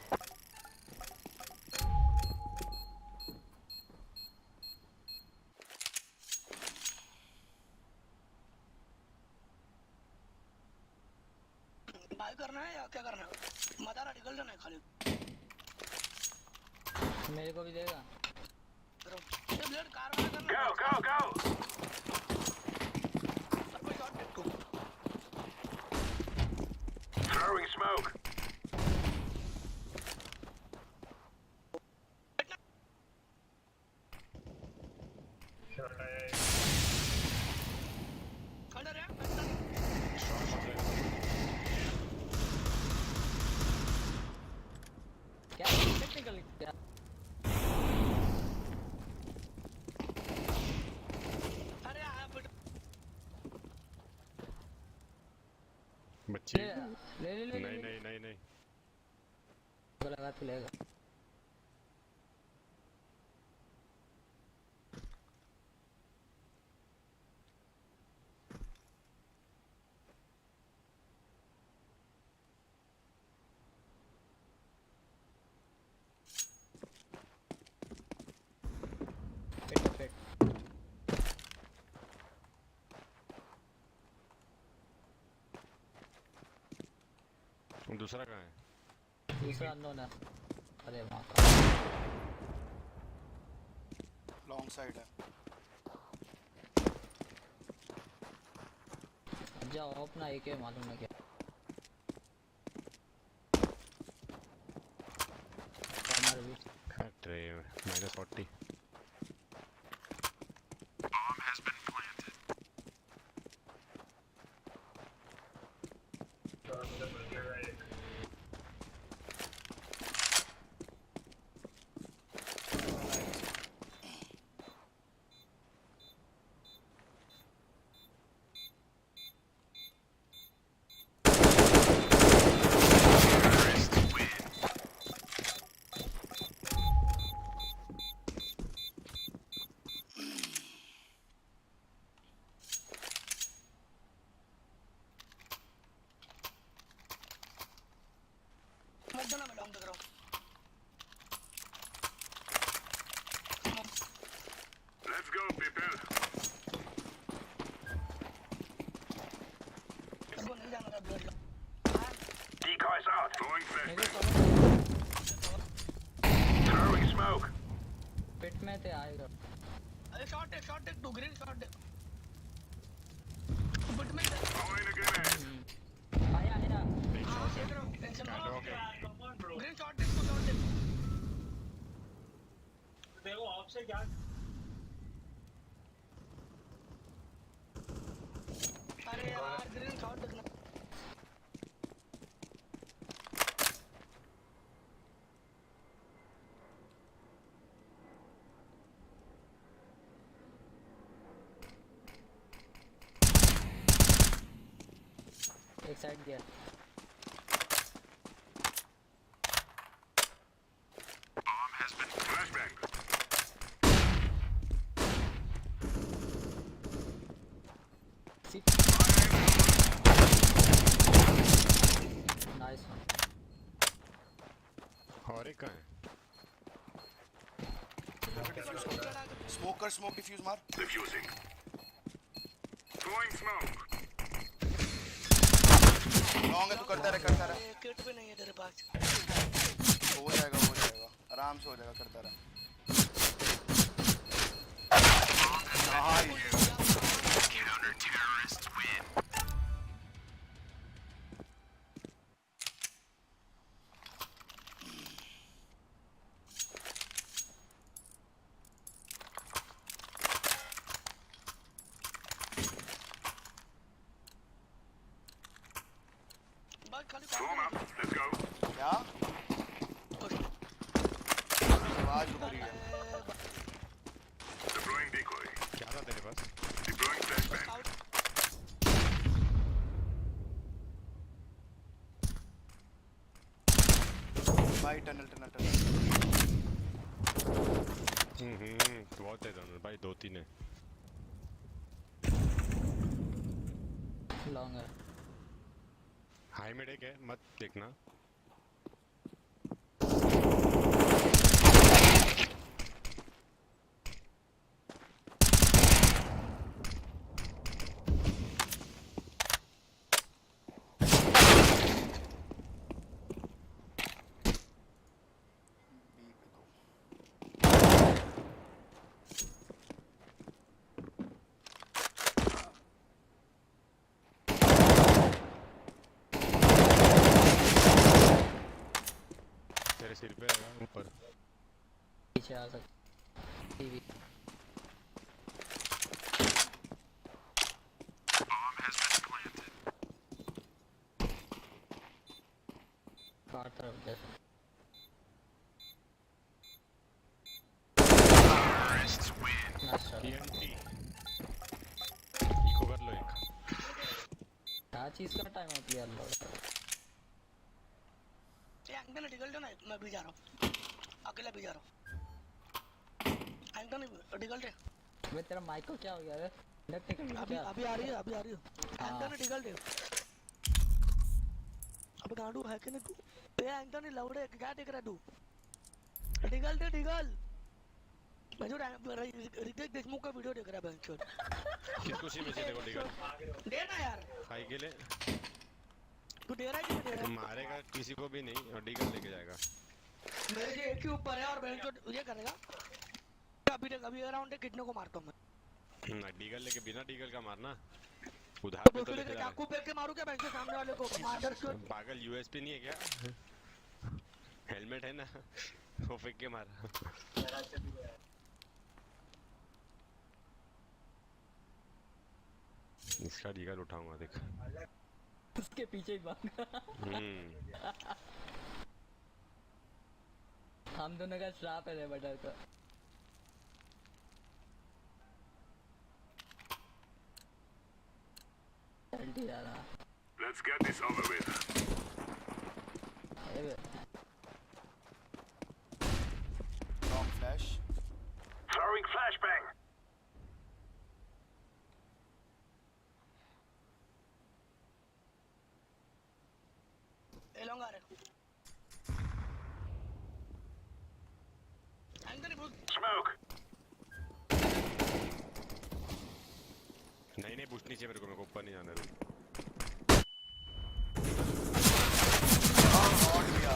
Buy करना है या क्या करना है मदार निकल जाना है खाली मेरे को भी देगा ये ब्लेड कार वाला करना Go. कोई शॉट देख तू Throwing smoke. खड़ा रहे क्या टेक्निकल क्या अरे आया फिर बच्चे ले नहीं को लगा तू लेगा दूसरा कहाँ है? दूसरा अननोन है। अरे वहाँ का लॉन्ग साइड है। जाओ अपना एक है मालूम है क्या। हमारे भी अरे -40 मत दो ना, मैं लॉन्ग देख रहा हूँ। Let's go, people. तेरे को नहीं जाना था ब्लड। Decoys out. Throwing मेरे flashbang. Throwing smoke. पेट में थे आएगा। अरे shot take two green shot take. But में Throwing a grenade. आया है ना। हाँ देख रहा हूँ, टेंशन मत लो। Okay. Green shot take two shot take. देखो ऑफ से क्या अरे यार ग्रीन शॉट देखना। एक साइड दिया। Flashbang. नाइस। और एक कहाँ है? स्मोक डिफ्यूज मार। Diffusing. Throwing smoke. लॉन्ग है, तू करता रहे। किट भी नहीं है तेरे पास। हो जाएगा आराम से हो जाएगा, करता रहा। बस खाली Throw 'em up. Let's go. क्या आवाज रुक रही है। Deploying decoy. क्या था तेरे पास? Deploying flashbang. भाई टनल बहुत है दोनों भाई, 2-3 है। लॉन्ग है। हाई मिड एक है, मत देखना। तेरे सिर पे आएगा ऊपर। पीछे आ सकते। टीवी। कार तरफ जैसे। Nice shot. TNT इको कर लो एक। क्या चीज़ का टाइम आउट लिया लो। ये एंगल निकल दो ना, मैं भी जा रहा हूँ, अकेला भी जा रहा हूँ। एंगल निकल दे। मैं तेरा माइक को क्या हो गया रे? नेट निकल अभी गया। अभी आ रही है। एंगल निकल दे। अब गांडू है कि नहीं तू? ये एंगल नहीं लौड़े, क्या देख रहा है तू? निकल दे। मैं जो रितेश देशमुख का वीडियो देख रहा है बहनचोद। किस खुशी में से देखो निकल दे ना यार, खाई के लिए तू दे रहा है कि नहीं दे रहा है? मारेगा किसी को भी नहीं, और डीगल लेके जाएगा। मेरे से एक ही ऊपर है और बैंक जो ये करेगा अभी तक अभी अराउंड कितने को मारता हूं मैं डीगल लेके, बिना डीगल का मारना उधार तो पे तो उसको लेके लेके जा रहा चाकू फेंक के मारू क्या बैंक के सामने वाले को मादर है। पागल यूएसपी नहीं है क्या? हेलमेट है ना, वो फेंक के मार। इसका डीगल उठाऊंगा देख। उसके पीछे ही भाग। हम दोनों का श्राप है रे बटर का। जल्दी जा रहा। Let's get this over with. अरे लॉन्ग फ्लैश Throwing flashbang. एलोंगा रे एंथनी बुश Smoke. नहीं पूछनी चाहिए मेरे को ऊपर नहीं जाना। शॉट गया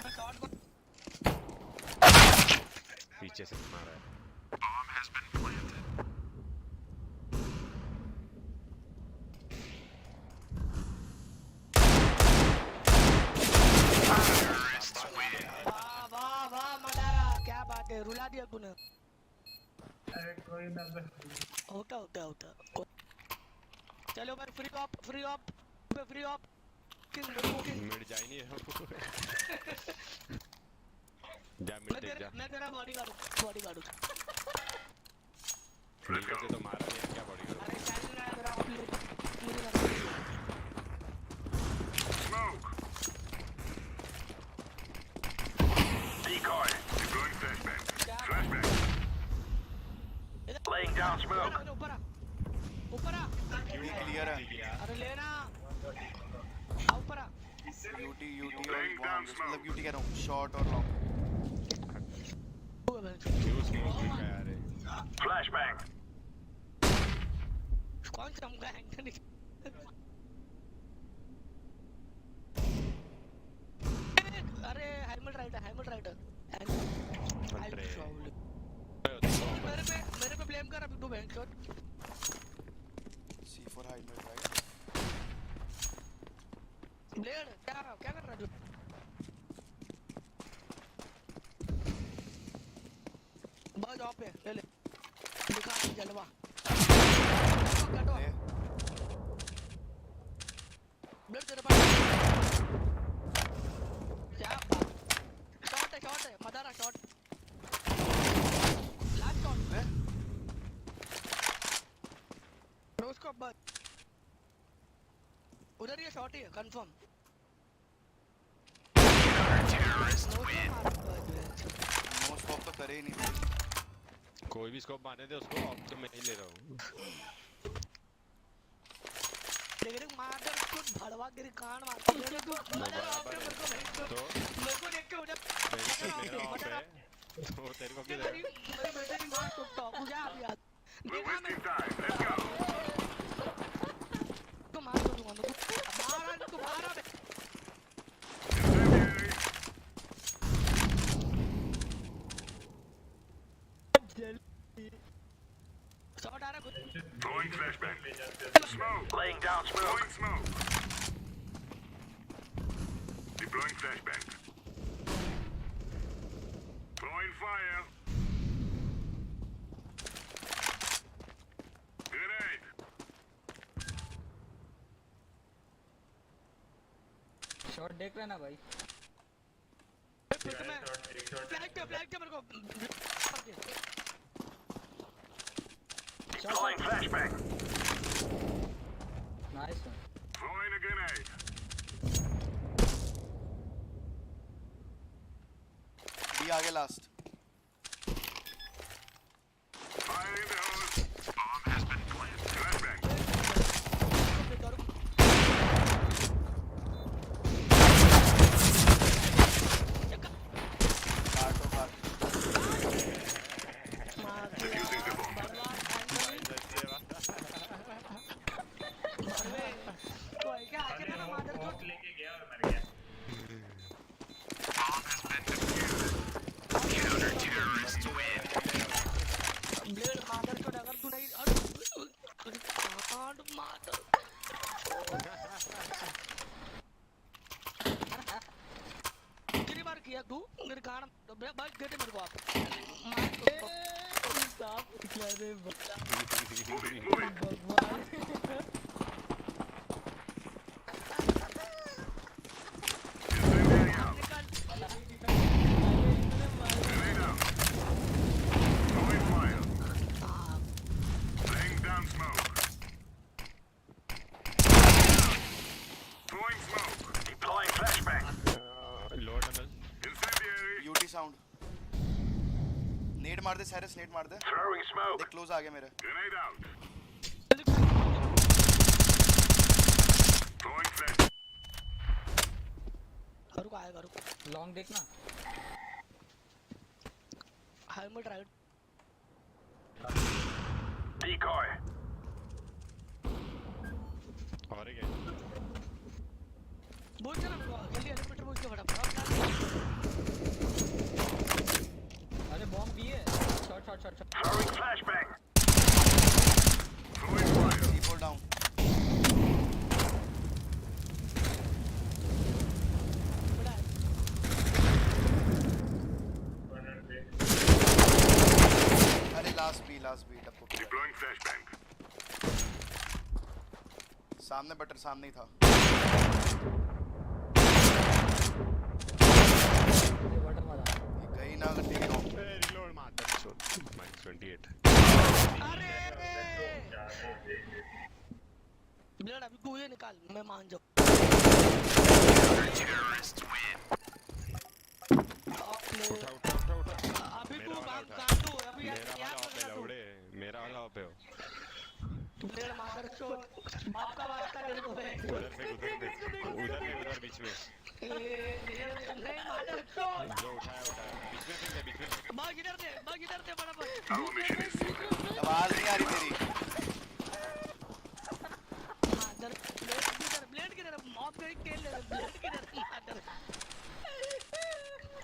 मैं शॉट को पीछे से मारा है। Bomb has been planted. वाह वाह वाह मदारा क्या बात है रुला दिया तूने अरे कोई ना बस होता चलो भाई फ्री ऑफ किंग मिड जा ही नहीं रहा। जा मिड देख जा। मैं तेरा बॉडीगार्ड हूं डीगल से तो मारा नहीं, क्या बॉडी अरे चैनल है तेरा Smoke. Decoy. Deploying flashbang. Flashbang. Laying down smoke. ऊपर आ यूटी क्लियर है अरे लेना ऊपर आ यूटी और बॉम्ब मतलब यूटी कह रहा हूं शॉर्ट और लॉन्ग क्यों स्मोक भी का यार है। Flashbang. कौन चमका एंथनी अरे हेलमेट राइटर मेरे पे ब्लेम कर अभी तू bank shot C4 helmet right blade क्या कर रहा है तू बस ऑफ है ले दिखा जलवा कटो ले ब्लेड तेरे पास क्या शॉट है मदारा शॉट लास्ट शॉट है उसको बस उधर ये शॉट ही है कंफर्म नो स्कोप तो करे ही नहीं कोई भी स्कोप मारने दे उसको, अब तो मैं ही ले रहा हूँ। लेकिन मादर को भड़वा गिर कान मारता है तू मदर ऑफ बराबर है। तो मेरे को देख के मुझे मेरा ऑफ है, तो तेरे को किधर मेरी बेटे की मार टूटता मुझे आप याद We're देखा मैं wasting time. Let's go. तो मार दूंगा तू बाहर आ शॉट आ रहा कुछ Throwing flashbang. Smoke. Laying down smoke. Throwing smoke. Deploying flashbang. Throwing fire. Grenade. Shot देख रहे ना भाई। फ्लैग पे मेरे को Deploying flashbang. Nice one. Throwing a grenade. B आगे last Fire in the hole. Bomb has been planted. Flashbang. काटो काट Defusing the bomb. तो क्या आके ना मादर को लेके गया किया तू मेरे कान बस देते मेरे को आप मार तो सांप निकला रे Moving, moving. भगवान Incendiary out. निकल Grenade out. Throwing fire. हाँ Laying down smoke. Throwing smoke. Deploying flashbang. Lower tunnel. Incendiary. UT sound nade मार दे साइरस नेड मार दे Throwing smoke. देख क्लोज आ गया मेरे Grenade out. Throwing flash. रुक आएगा रुक लॉन्ग देखना हेलमेट राइट Decoy. और एक है बोल चला मेरे को जल्दी हेलीकॉप्टर बोल के फटाफट अरे बॉम्ब भी है shot shot shot shot Throwing flashbang. Throwing fire. C4 down बड़ा है अरे last B Tappu Deploying flashbang. सामने बटर सामने ही था ये बटन मारा गई ना अगर ठीक है reload मार दे -28 अरे ब्लड अभी तू ये निकाल मैं मान जाऊं उठा अभी तू मेरा वाला काम उठा। काम तू अभी मेरा वाला यार पे लौड़े मेरा वाला पे हो ब्लड मार चो बाप का वास्ता तेरे को है उधर उधर बीच में नहीं मार चो जो उठाया बीच में भाग इधर दे फटाफट Our mission is secret. आवाज नहीं आ रही तेरी मादर ब्लेड किधर मॉब गई खेल ले ब्लेड किधर मादर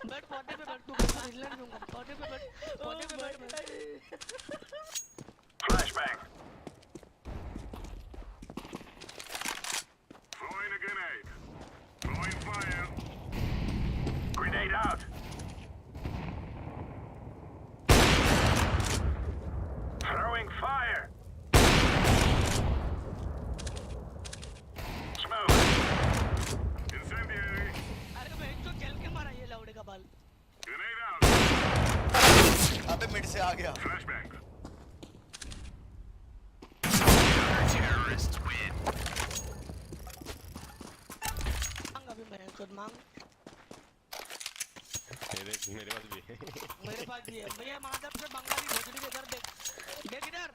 बैठ पॉटे पे बैठ तू हिलने नहीं दूंगा पॉटे पे बैठ Flashbang. Throwing a grenade. Throwing fire. Grenade out. Throwing fire. Smoke. Incendiary. अरे बहन तो चल के मारा ये लौड़े का बाल Grenade out. अबे मिड से आ गया Flashbang. मांग अभी बहन खुद मांग मेरे पास भी है मेरे पास भी है भैया मादर से बंगाली भोजड़ी के इधर देख इधर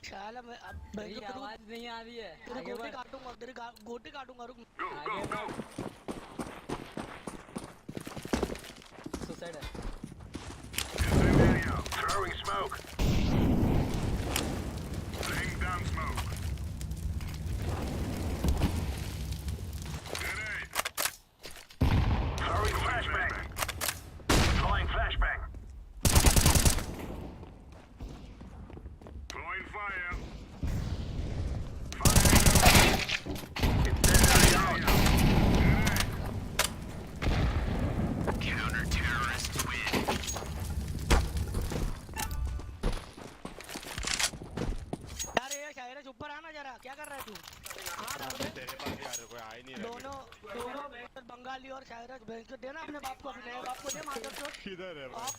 शाला मैं अब बहन मेरी तो आवाज नहीं आ रही है तेरे आगे गोटी बढ़ काटूंगा तेरे गोटी काटूंगा रुक Go, go, go. सुसाइड है Incendiary out. Throwing smoke. Laying down smoke. Grenade. Throwing flashbang. Deploying flashbang. Throwing fire. Fire. Incendiary out. Grenade. Counter-terrorist win. यार ये शायरा ऊपर आना जरा क्या कर रहा है तू हाँ तेरे पास यार कोई आ ही नहीं रहा दोनों बेहतर बंगाली और शायरा बहन को देना अपने बाप को अपने नए बाप को दे मादर चोद किधर है आप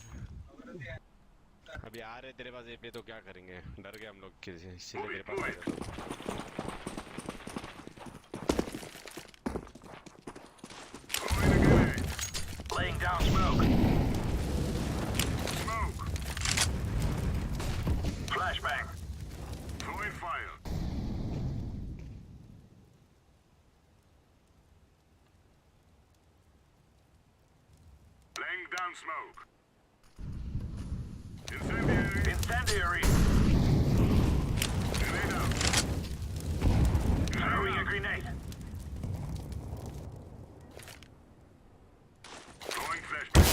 अभी आ रहे तेरे पास एपी तो क्या करेंगे डर गए हम लोग किसी इसीलिए मेरे पास आ गए Throwing a grenade. Laying down smoke. Smoke. Flashbang. Throwing fire. Laying down smoke. Incendiary. Incendiary. Grenade out. Throwing a grenade. Throwing flashbang.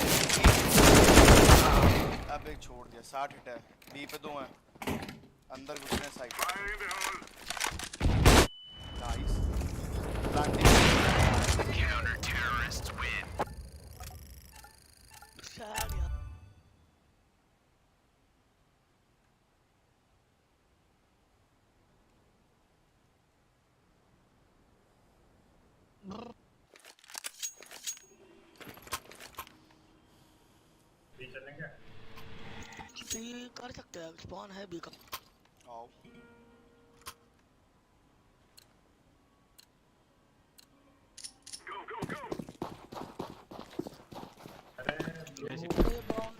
अब एक छोड़ दिया 60 हिट है बी पे 2 हैं अंदर घुसने side Fire in the hole. Nice planting कर सकते हैं, स्पॉन है बी का। आओ Go, go, go! ये बॉम्ब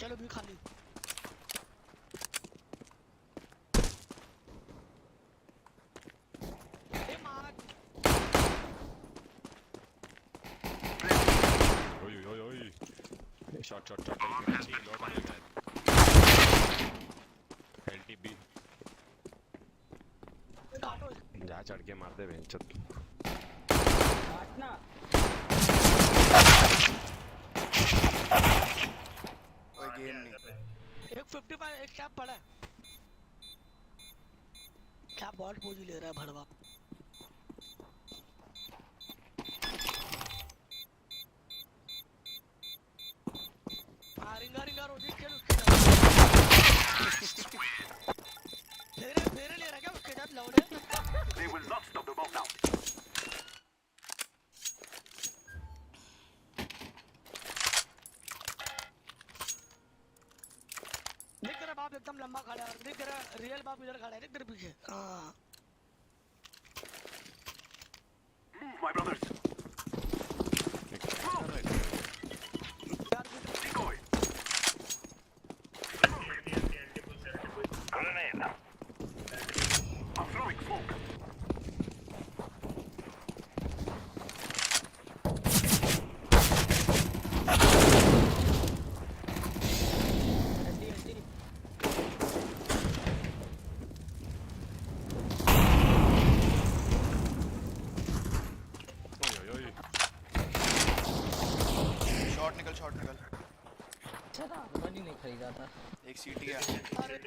चलो बी खाली। ए मार ओए शॉट एलटीबी काटो जा चढ़ के मार दे बेंचत काटना कोई गेम नहीं। एक 55 एक शॉट पड़ा है। क्या बॉल पोजी ले रहा है भड़वा। रिंगा रोजी खेल उसके साथ फेरे ले रहा क्या उसके साथ लौड़े। They will not stop the ball now. देख तेरा बाप एकदम लंबा खड़ा है और देख तेरा रियल बाप इधर खड़ा है, देख तेरे पीछे। हाँ Move, my brothers. यार Decoy. Grenade. I'm throwing smoke. हड्डी हड्डी ओए शॉट निकल अच्छा था बनी नहीं खरीदा था एक सीटी है। अरे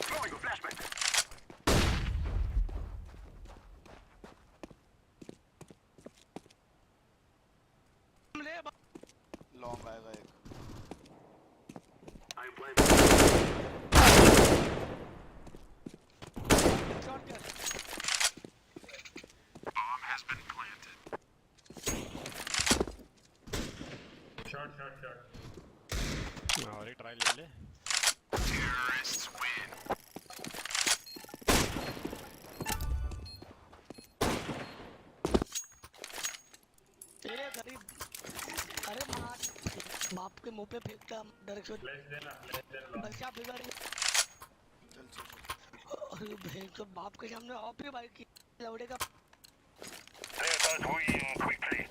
Throwing a flashbang. ले लॉन्ग आएगा एक। I'm playing. शॉट क्या Bomb has been planted. Shot और एक ट्राई ले ले Terrorists win. तेरे गरीब। अरे मार बाप के मुंह पे फेंकता डायरेक्शन फ्लैश देना बच्चा बिगड़ गया। चल चल चल। अरे बहन तो बाप के सामने ऑफ ही भाई की लौड़े का। Let us win quickly.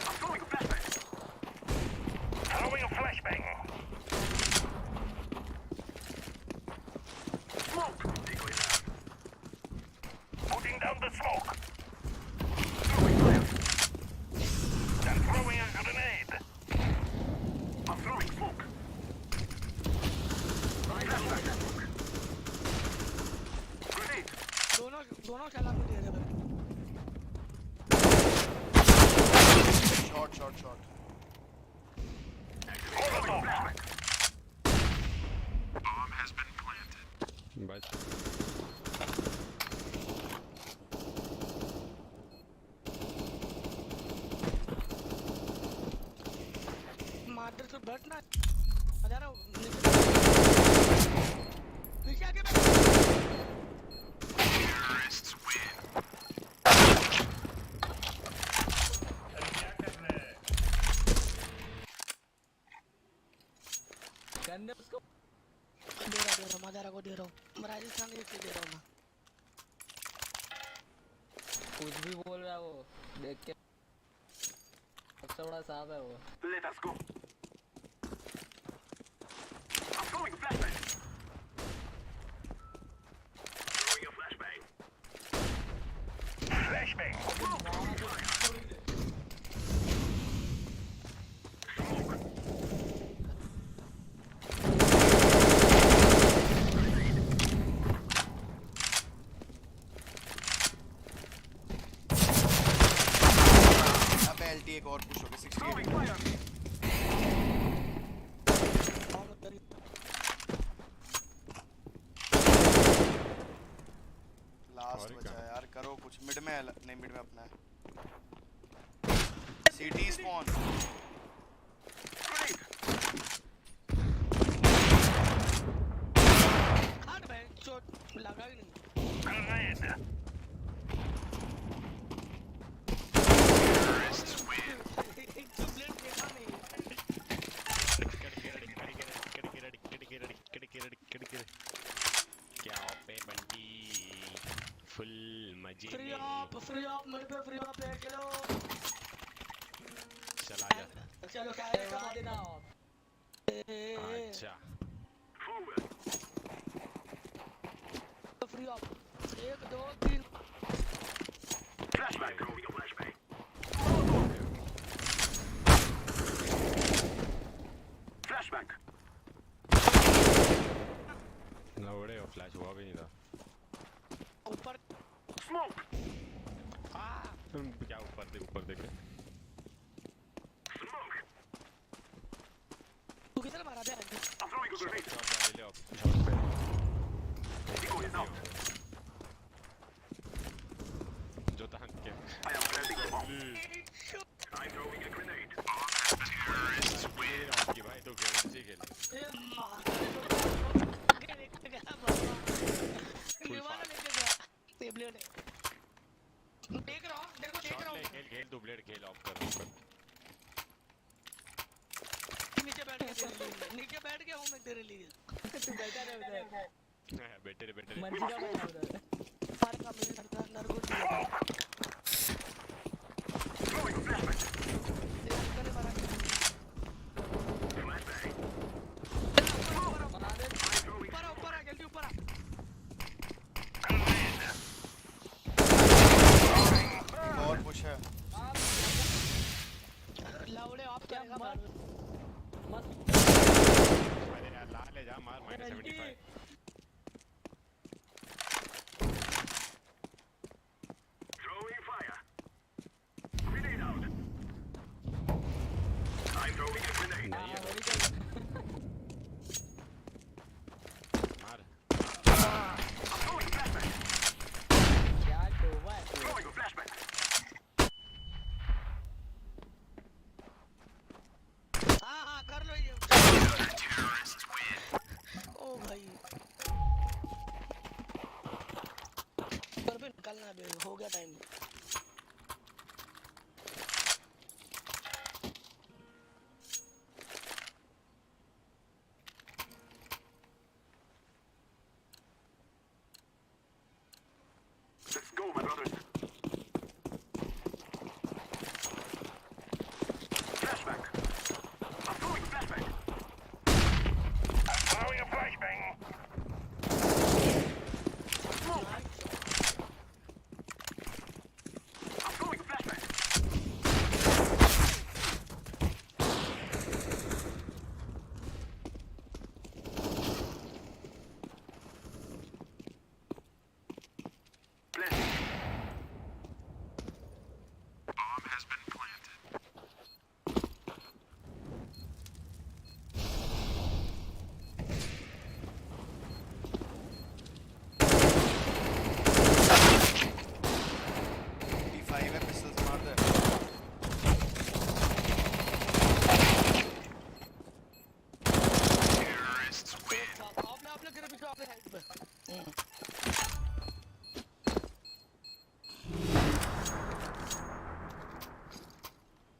I'm throwing a flashbang. Throwing a flashbang. Smoke. Decoy down. Putting down the smoke. Throwing fire. I'm throwing a grenade. I'm throwing smoke. Flashbang. Grenade. दोनों चला के दे रहे भाई। Shot Throwing flashbang. Bomb has been planted. बस मादर से बैठना आ रहा हूँ नीचे आके बैठ। Terrorists win. अरे क्या कर रहे हैं करने उसको दे रहा मदारा को दे रहा हूँ। राजस्थान एक से दे रहा हूँ मैं। कुछ भी बोल रहा है वो देख के सबसे बड़ा सांप है वो Let us go. I'm throwing a flashbang. Throwing a flashbang. Flashbang. अबे एलटी एक और पुश हो गया 68। Throwing fire. बहुत उधर ही लास्ट और बचा क्या? है यार, करो कुछ। मिड में नहीं, मिड में अपना है। City spawn. हट बहनचोद, लगा ही नहीं। Grenade. तो ब्लेड देखा नहीं। क्या पे बंटी फुल मजे फ्री में ऑफ मेरे पे फ्री ऑफ है, चलो चला जा। चलो करवा देना अच्छा Forward. Free of 1 2 3 Flashbang. Throwing a flashbang. Flashbang. लौड़े हो, फ्लैश हुआ भी नहीं था। ऊपर Smoke. क्या ऊपर देखे Smoke. तू किधर मारा था? I'm throwing a grenade. Shot डाल ले अब शॉट पे Decoy is out. जो तान के I am planting a bomb. I'm throwing a grenade. ये राउंड की भाई तो गेम से खेल ये मार आगे लेके गया बाबा, ये वाला लेके गया ये ब्लेड है। देख रहा हूँ, देखो देख शॉट रहा ले हूँ। खेल तू ब्लेड खेल ऑफ कर नीचे बैठ के तेरे लिए, नीचे बैठ के हूँ मैं तेरे लिए। तू बैठा रहे उधर बेटे मर्जी का बैठा उधर सारे काम मेरे सरकार नरगुट दिया। Throwing a flashbang. तेरे अंकल ने मारा। Flashbang. बना दे ऊपर आ जल्दी ऊपर आ। और पुश है। लाउडे ऑफ क्या करेगा मत मत अरे यार ला ले जा मार -75 Throwing fire. Grenade out. I'm throwing a grenade. नहीं है वही कर मार I'm throwing flashbang. क्या डोबा है तू Throwing a flashbang. हाँ कर लो ये। ओ भाई पर भी निकलना है बे, हो गया time. Let's go, my brothers. Flashbang. I'm throwing a flashbang. I'm throwing a flashbang. Smoke. I'm throwing a flashbang. Planting. Bomb has been planted. D5 है, पिस्टल्स मार दे। आपने तेरे पीछे आपने साइड पे।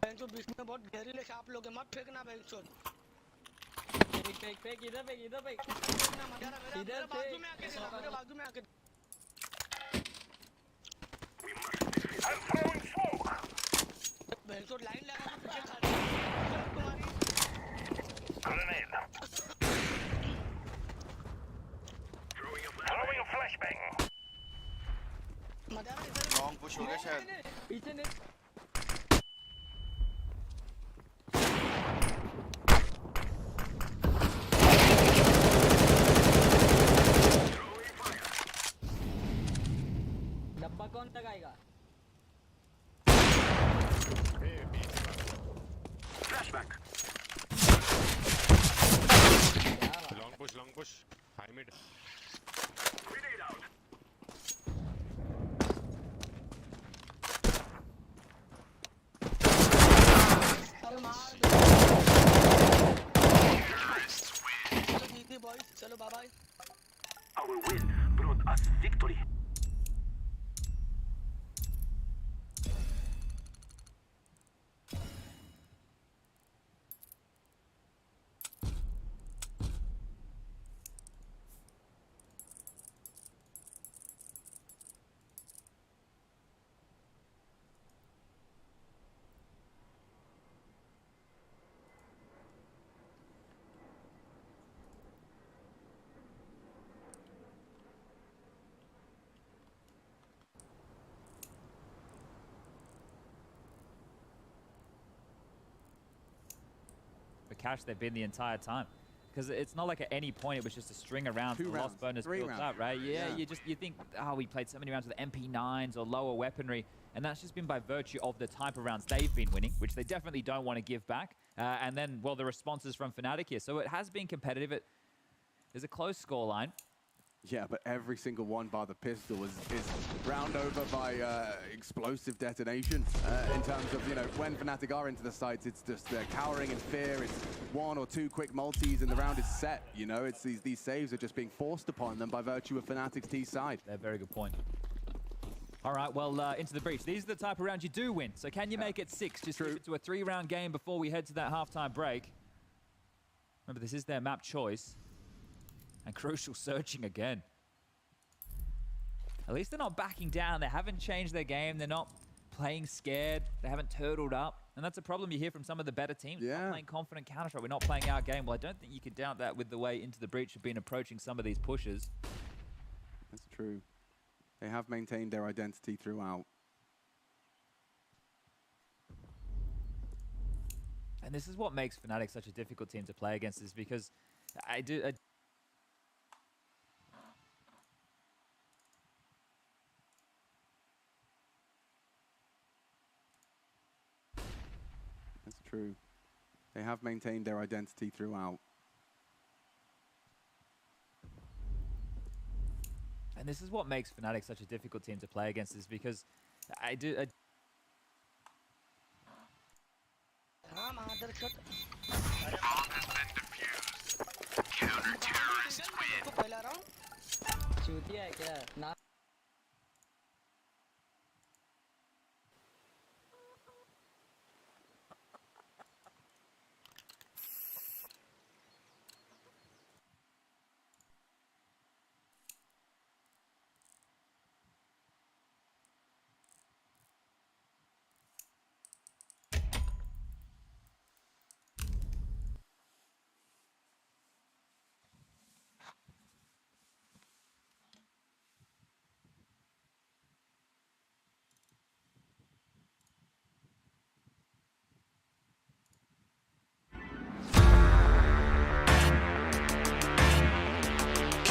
बेंचो बीच में बहुत गहरीले सांप लोग हैं, मत फेंकना बेंचो। फेंक इधर फेंक फेंकना मत यार, मेरे इधर बाजू से- में आके गिरा, मेरे बाजू में आके। I'm throwing smoke. बेंचो लाइन लगा के पीछे खड़े हैं। तुम्हारी Grenade. Throwing a flashbang. मजा आ इधर। लॉन्ग पुश हो गया शायद। पीछे ने Throwing fire. डब्बा कौन लगाएगा Flashbang. Long push high mid Grenade out. cash they've been the entire time. Because it's not like at any point it was just a string around Two the rounds, lost bonus 3 built rounds. up, right? Yeah, Yeah. you think, oh, we played so many rounds with MP9s or lower weaponry, and that's just been by virtue of the type of rounds they've been winning, which they definitely don't want to give back. And then, well, the responses from Fnatic here. So it has been competitive. There's a close scoreline. Yeah, but every single one bar the pistol is round over by explosive detonation. In terms of, you know, when Fnatic are into the sites, it's just cowering in fear. It's 1 or 2 quick multis and the round is set. You know, it's these saves are just being forced upon them by virtue of Fnatic's T side. Yeah, very good point. All right, well, into the breach. These are the type of rounds you do win. So can you make it 6? Just keep it to a 3-round game before we head to that halftime break. Remember, this is their map choice. And Crucial searching again. At least they're not backing down. They haven't changed their game. They're not playing scared. They haven't turtled up. And that's a problem you hear from some of the better teams. We're not playing confident Counter-Strike. We're not playing our game. Well, I don't think you can doubt that with the way Into the Breach have been approaching some of these pushes. That's true. They have maintained their identity throughout. And this is what makes Fnatic such a difficult team to play against, is because That's true. They have maintained their identity throughout. And this is what makes Fnatic such a difficult team to play against, is because हाँ मादर shot पहला round चूतिया है क्या ना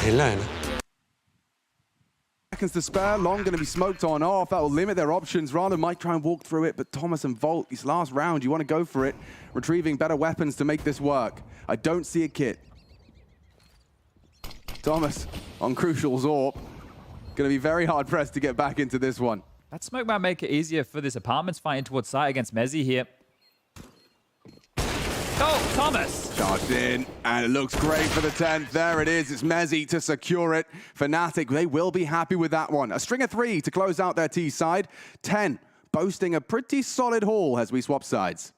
खेलना है ना Seconds to spare. Long going to be smoked on off. That will limit their options. Random might try and walk through it, but Thomas and Volt, this last round, you want to go for it. Retrieving better weapons to make this work. I don't see a kit. Thomas on Crucial Zorp. Going to be very hard pressed to get back into this one. that smoke might make it easier for this Apartments fight in towards site against Mezzy here. Oh, Thomas! Charged in, and it looks great for the 10th. There it is. It's Mezzy to secure it. Fnatic, they will be happy with that one. A string of 3 to close out their T side. 10 boasting a pretty solid haul as we swap sides.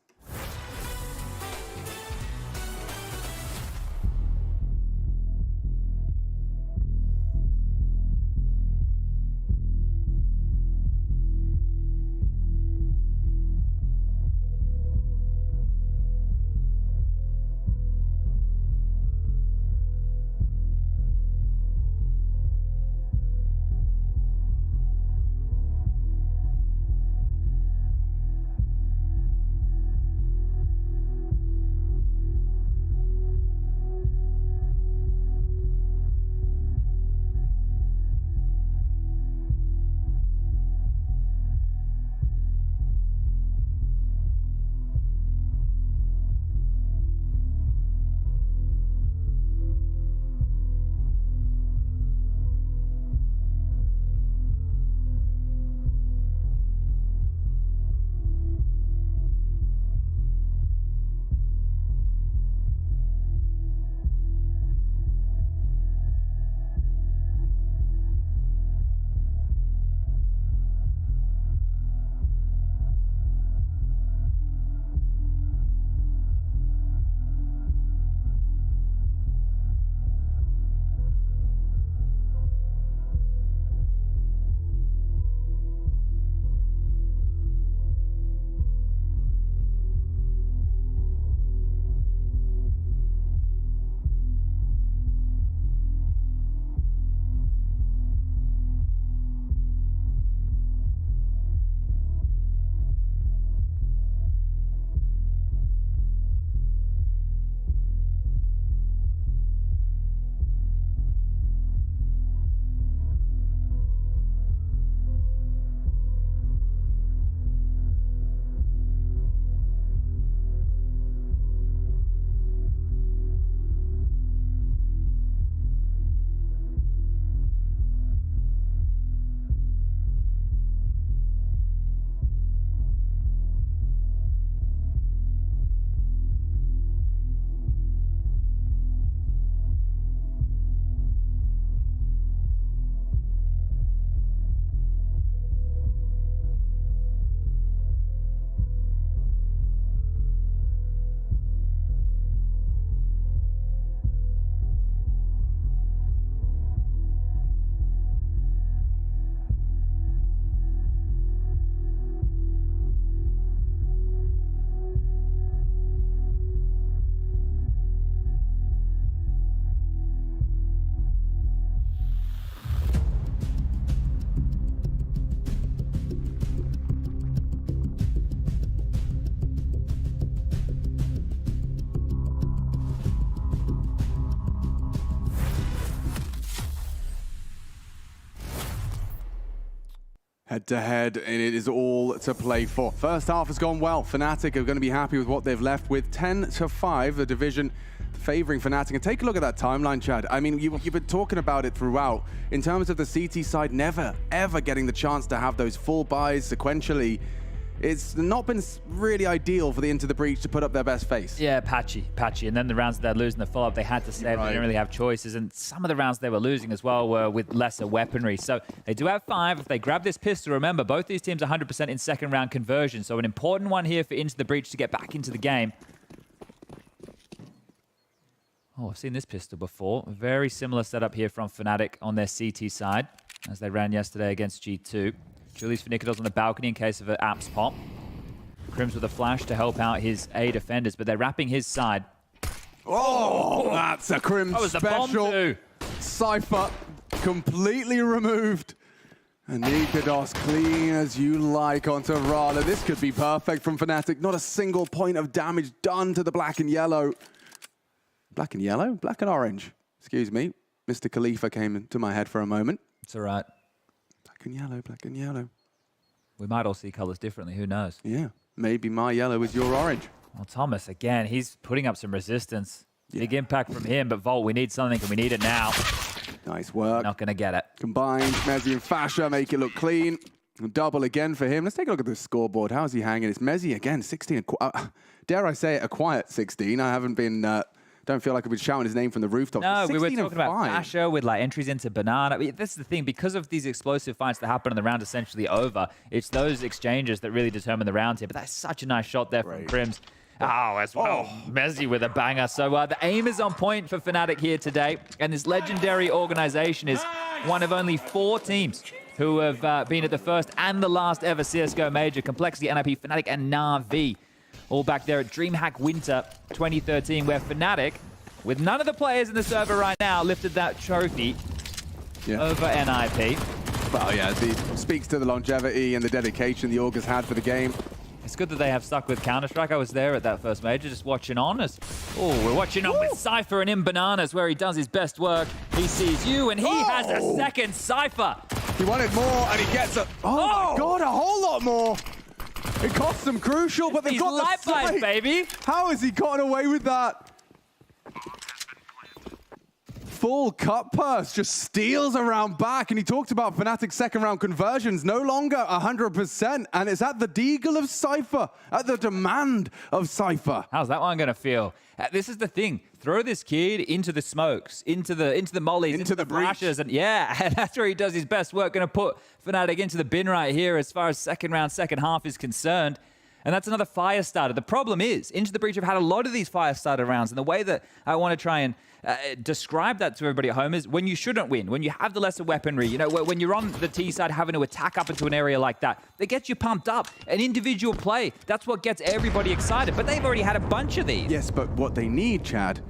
Head-to-head, and it is all to play for. First half has gone well. Fnatic are going to be happy with what they've left with 10-5, the division favoring Fnatic. And take a look at that timeline, Chad. I mean, you've been talking about it throughout. In terms of the CT side, never, ever getting the chance to have those full buys sequentially. It's not been really ideal for the Into the Breach to put up their best face. Yeah, patchy. And then the rounds that they're losing the follow-up, they had to save. They didn't really have choices. And some of the rounds they were losing as well were with lesser weaponry. So they do have 5. If they grab this pistol, remember, both these teams are 100% in second round conversion. So an important one here for Into the Breach to get back into the game. Oh, I've seen this pistol before. A very similar setup here from Fnatic on their CT side, as they ran yesterday against G2. Julius Finicados on the balcony in case of an Apps pop. Crims with a flash to help out his A defenders, but they're wrapping his side. Oh, that's a Crim That was a bomb special. too. Cypher completely removed. And Nikados clean as you like onto Rala. This could be perfect from Fnatic. Not a single point of damage done to the black and yellow. Black and yellow? Black and orange. Excuse me. Mr. Khalifa came into my head for a moment. It's all right. Black and yellow. We might all see colors differently. Who knows? Yeah, maybe my yellow is your orange. Well, Thomas, again, he's putting up some resistance. Big impact from him, but Volt, we need something, and we need it now. Nice work. Not going to get it. Combined, Mezzi and Fasha make it look clean. Double again for him. Let's take a look at the scoreboard. How's he hanging? It's Mezzi again, 16. Dare I say it, a quiet 16. I haven't been... don't feel like I've been shouting his name from the rooftop. No, we were talking about 5. Fasha with like entries into Banana. I mean, this is the thing, because of these explosive fights that happen and the round essentially over, it's those exchanges that really determine the round here. But that's such a nice shot there from Crims. Oh, as well. Mezzi with a banger. So the aim is on point for Fnatic here today. And this legendary organization is one of only 4 teams who have been at the first and the last ever CSGO major. Complexity, NIP, Fnatic, and Na'Vi. All back there at DreamHack Winter 2013, where Fnatic, with none of the players in the server right now, lifted that trophy over NIP. Well, yeah, it speaks to the longevity and the dedication the Augurs had for the game. It's good that they have stuck with Counter-Strike. I was there at that first major, just watching on. We're watching on with Cypher and in Bananas, where he does his best work. He sees you, and he has a second Cypher. He wanted more, and he gets a... Oh, my God, a whole lot more. It cost them crucial, but they've got light the sight. bites, baby. How has he gotten away with that? Full cut purse, just steals around back, and he talked about Fnatic's second round conversions, no longer 100%, and it's at the deagle of Cypher, at the demand of Cypher. How's that one going to feel? This is the thing. Throw this kid into the smokes, into the mollies, into the flashes, and and that's where he does his best work. Going to put Fnatic into the bin right here as far as second round, second half is concerned. And that's another fire starter. The problem is, Into the Breach have had a lot of these fire starter rounds, and the way that I want to try and describe that to everybody at home is when you shouldn't win, when you have the lesser weaponry, you know, when you're on the T side having to attack up into an area like that, that gets you pumped up. An individual play, that's what gets everybody excited. But they've already had a bunch of these. Yes, but what they need, Chad,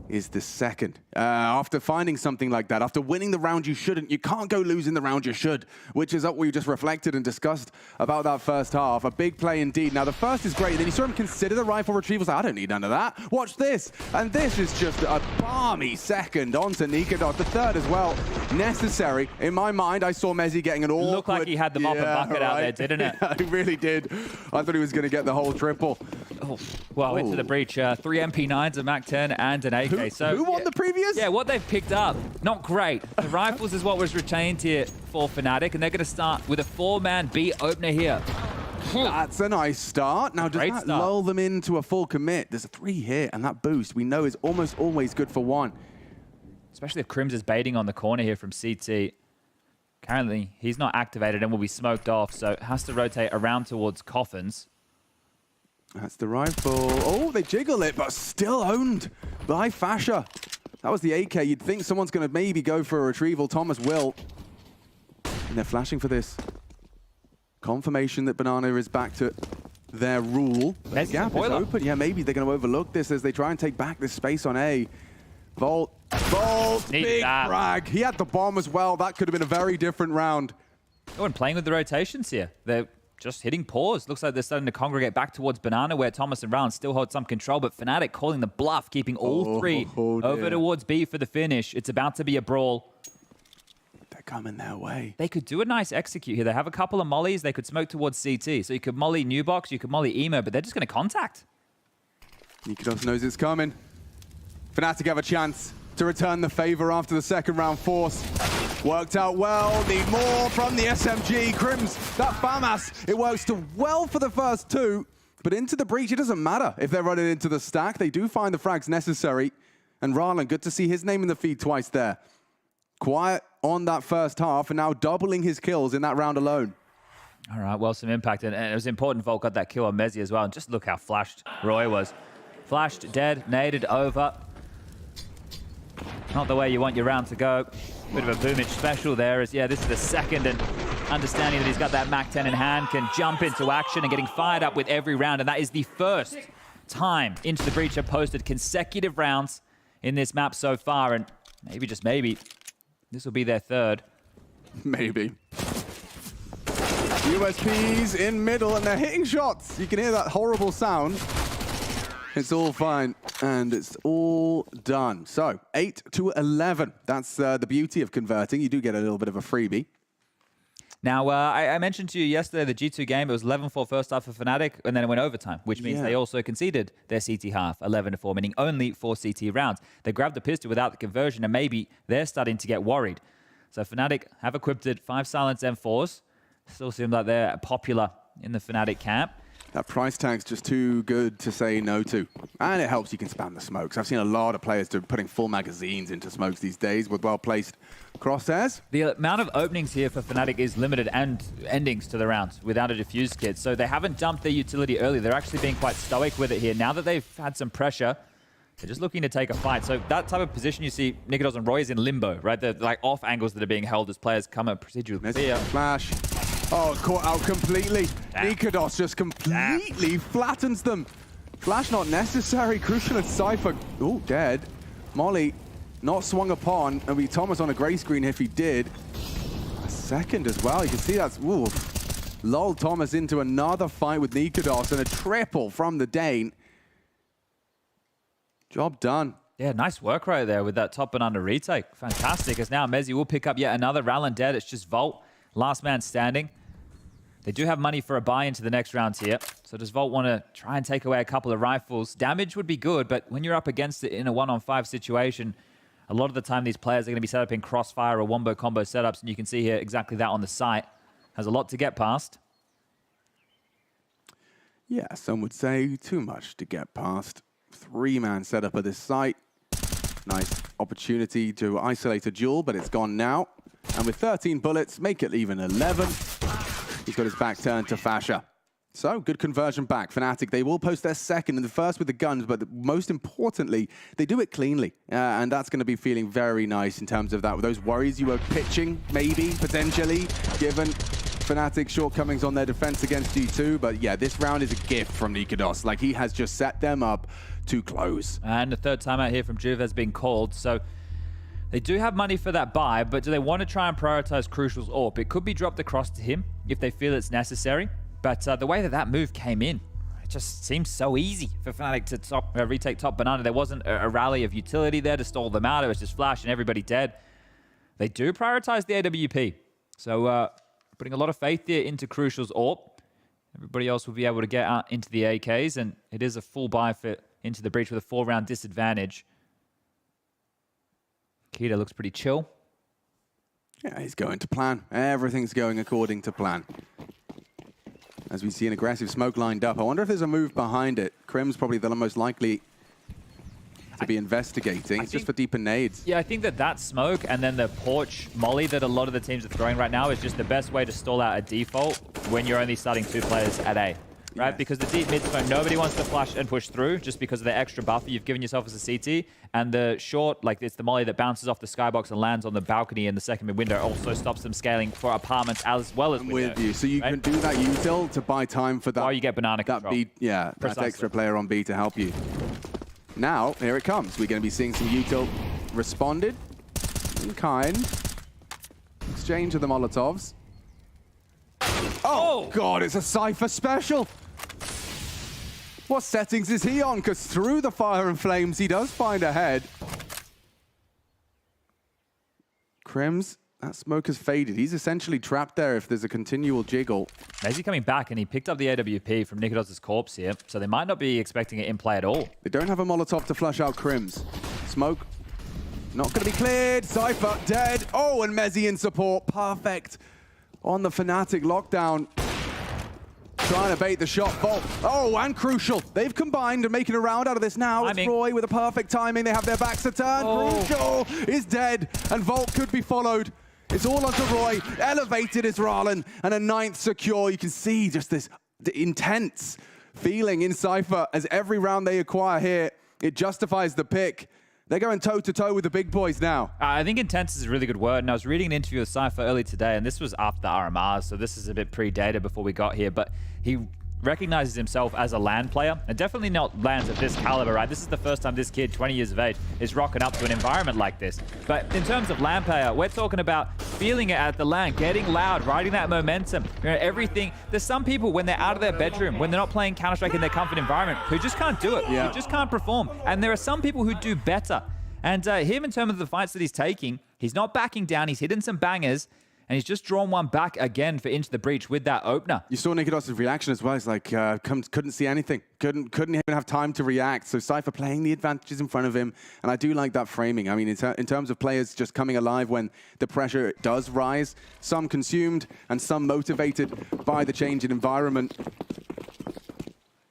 is the second. After finding something like that, after winning the round you shouldn't, you can't go losing the round you should, which is what we just reflected and discussed about that first half. A big play indeed. Now, the first is great. Then you saw him consider the rifle retrievals. I don't need none of that. Watch this. And this is just a balmy second onto Nikados. The third as well. Necessary. In my mind, I saw Mezzi getting an awkward... Looked like he had the mop and bucket out there, didn't it? He really did. I thought he was going to get the whole triple. Well, Into the Breach, 3 MP9s, a MAC-10, and an AK. Who won the previous? Yeah, what they've picked up, not great. The rifles is what was retained here for Fnatic, and they're going to start with a 4-man B opener here. That's a nice start. Now, does that lull them into a full commit? There's a 3 here, and that boost we know is almost always good for 1. Especially if Crims is baiting on the corner here from CT. Currently, he's not activated and will be smoked off, so has to rotate around towards Coffins. That's the rifle. Oh, they jiggle it, but still owned by Fasha. That was the AK. You'd think someone's going to maybe go for a retrieval. Thomas will. And they're flashing for this. Confirmation that Banana is back to their rule. The gap is open. Yeah, maybe they're going to overlook this as they try and take back this space on A. Volt, big frag. He had the bomb as well. That could have been a very different round. Oh, and playing with the rotations here. They're just hitting pause. Looks like they're starting to congregate back towards Banana, where Thomas and Round still hold some control, but Fnatic calling the bluff, keeping all 3 over towards B for the finish. It's about to be a brawl. They're coming their way. They could do a nice execute here. They have a couple of mollies. They could smoke towards CT. So you could molly New Box, you could molly Emo, but they're just going to contact. Nikodos knows it's coming. Fnatic have a chance to return the favor after the second round force. Worked out well. Need more from the SMG. Crims, that FAMAS, it works well for the first two, but into the breach, it doesn't matter if they're running into the stack. They do find the frags necessary. And Rallen, good to see his name in the feed twice there. Quiet on that first half and now doubling his kills in that round alone. All right, well, some impact. And it was important Volt got that kill on Mezzi as well. And just look how flashed Roy was. Flashed, dead, naded, over. Not the way you want your round to go. Bit of a Boomich special there. As yeah, this is the second, and understanding that he's got that MAC-10 in hand, can jump into action and getting fired up with every round. And that is the first time Into the Breach have posted consecutive rounds in this map so far. And maybe, just maybe, this will be their third. Maybe. USPs in middle, and they're hitting shots. You can hear that horrible sound. It's all fine, and it's all done. So, 8-11. That's the beauty of converting. You do get a little bit of a freebie. Now, I mentioned to you yesterday the G2 game, it was 11-4 first half for Fnatic, and then it went overtime, which means they also conceded their CT half, 11-4, meaning only 4 CT rounds. They grabbed the pistol without the conversion, and maybe they're starting to get worried. So Fnatic have equipped it 5 silenced M4s. Still seems like they're popular in the Fnatic camp. That price tag's just too good to say no to. And it helps you can spam the smokes. I've seen a lot of players putting full magazines into smokes these days with well-placed crosshairs. The amount of openings here for Fnatic is limited, and endings to the rounds without a diffuse kit. So they haven't dumped their utility early. They're actually being quite stoic with it here. Now that they've had some pressure, they're just looking to take a fight. So that type of position you see Nikodos and Roy is in limbo, right? They're like off angles that are being held as players come up procedurally. Flash. Oh, caught out completely. Nikodos just completely flattens them. Flash not necessary. Crucial and Cypher. Oh, dead. Molly not swung upon. It'll be Thomas on a gray screen if he did. A second as well. You can see that's... Ooh. Lulled Thomas into another fight with Nikodos, and a triple from the Dane. Job done. Yeah, nice work right there with that top and under retake. Fantastic, as now Mezzi will pick up yet another. Rallen dead. It's just Volt. Last man standing. They do have money for a buy into the next rounds here. So does Volt want to try and take away a couple of rifles? Damage would be good, but when you're up against it in a 1-on-5 situation, a lot of the time these players are going to be set up in crossfire or wombo combo setups, and you can see here exactly that on the site. Has a lot to get past. Yeah, some would say too much to get past. 3-man setup at this site. Nice opportunity to isolate a duel, but it's gone now. And with 13 bullets, make it even 11. He's got his back turned to Fasha. So, good conversion back. Fnatic, they will post their second and the first with the guns, but most importantly, they do it cleanly. And that's going to be feeling very nice in terms of that. Those worries you were pitching, maybe, potentially, given Fnatic's shortcomings on their defense against G2. But yeah, this round is a gift from Nikodos. Like, he has just set them up to close. And the third timeout here from Juve has been called. So they do have money for that buy, but do they want to try and prioritize Crucial's AWP? It could be dropped across to him if they feel it's necessary. But the way that that move came in, it just seems so easy for Fnatic to retake top banana. There wasn't a rally of utility there to stall them out. It was just Flash and everybody dead. They do prioritize the AWP. So putting a lot of faith there into Crucial's AWP. Everybody else will be able to get out into the AKs, and it is a full buy for Into the Breach with a 4-round disadvantage. Keita looks pretty chill. Yeah, he's going to plan. Everything's going according to plan. As we see an aggressive smoke lined up. I wonder if there's a move behind it. Crim's probably the most likely to be investigating. It's just for deeper nades. Yeah, I think that smoke and then the porch molly that a lot of the teams are throwing right now is just the best way to stall out a default when you're only starting 2 players at A. Right? Yes. Because the deep mid smoke, nobody wants to flash and push through just because of the extra buffer you've given yourself as a CT. And the short, like it's the molly that bounces off the skybox and lands on the balcony in the second mid window, also stops them scaling for apartments as well as I'm with you. So you can do that util to buy time for that. While you get banana control. B, yeah, that extra player on B to help you. Now, here it comes. We're going to be seeing some util responded in kind. Exchange of the Molotovs. Oh, God, it's a Cypher special. What settings is he on? Because through the fire and flames, he does find a head. Crims that smoke has faded. He's essentially trapped there if there's a continual jiggle. Mezzi coming back, and he picked up the AWP from Nikodos's corpse here, so they might not be expecting it in play at all. They don't have a Molotov to flush out Crims. Smoke, not going to be cleared. Cypher, dead. Oh, and Mezzi in support. Perfect on the Fnatic lockdown. Trying to bait the shot. Vault. Oh, and Crucial. They've combined and making a round out of this now. It's Roy with a perfect timing. They have their backs to turn. Crucial is dead, and Vault could be followed. It's all onto Roy. Elevated is Ralen, and a 9th secure. You can see just this intense feeling in Cypher as every round they acquire here, it justifies the pick. They're going toe-to-toe with the big boys now. I think intense is a really good word, and I was reading an interview with Cypher early today, and this was after the RMRs, so this is a bit predated before we got here, but he recognizes himself as a LAN player, and definitely not LANs of this caliber, right? This is the first time this kid, 20 years of age, is rocking up to an environment like this. But in terms of LAN player, we're talking about feeling it at the LAN, getting loud, riding that momentum, you know, everything. There's some people, when they're out of their bedroom, when they're not playing Counter-Strike in their comfort environment, who just can't do it, who just can't perform. And there are some people who do better. And him, in terms of the fights that he's taking, he's not backing down, he's hitting some bangers, and he's just drawn one back again for Into the Breach with that opener. You saw Nikodos's reaction as well. He's like, couldn't see anything. Couldn't even have time to react. So Cypher playing the advantages in front of him. And I do like that framing. I mean, in terms of players just coming alive when the pressure does rise, some consumed and some motivated by the change in environment.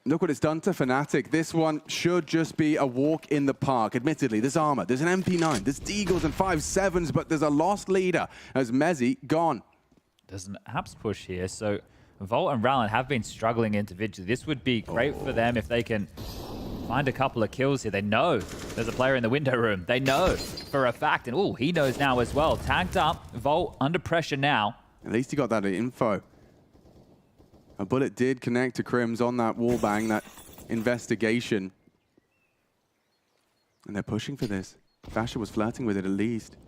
Look what it's done to Fnatic. This one should just be a walk in the park. Admittedly, there's armor, there's an MP9, there's Deagles and 5.7s, but there's a lost leader as Mezzi gone. There's an apps push here, so Volt and Ralen have been struggling individually. This would be great for them if they can find a couple of kills here. They know there's a player in the window room. They know for a fact, and he knows now as well. Tagged up, Volt under pressure now. At least he got that info. A bullet did connect to Crims on that wallbang, that investigation. And they're pushing for this. Fasher was flirting with it at least.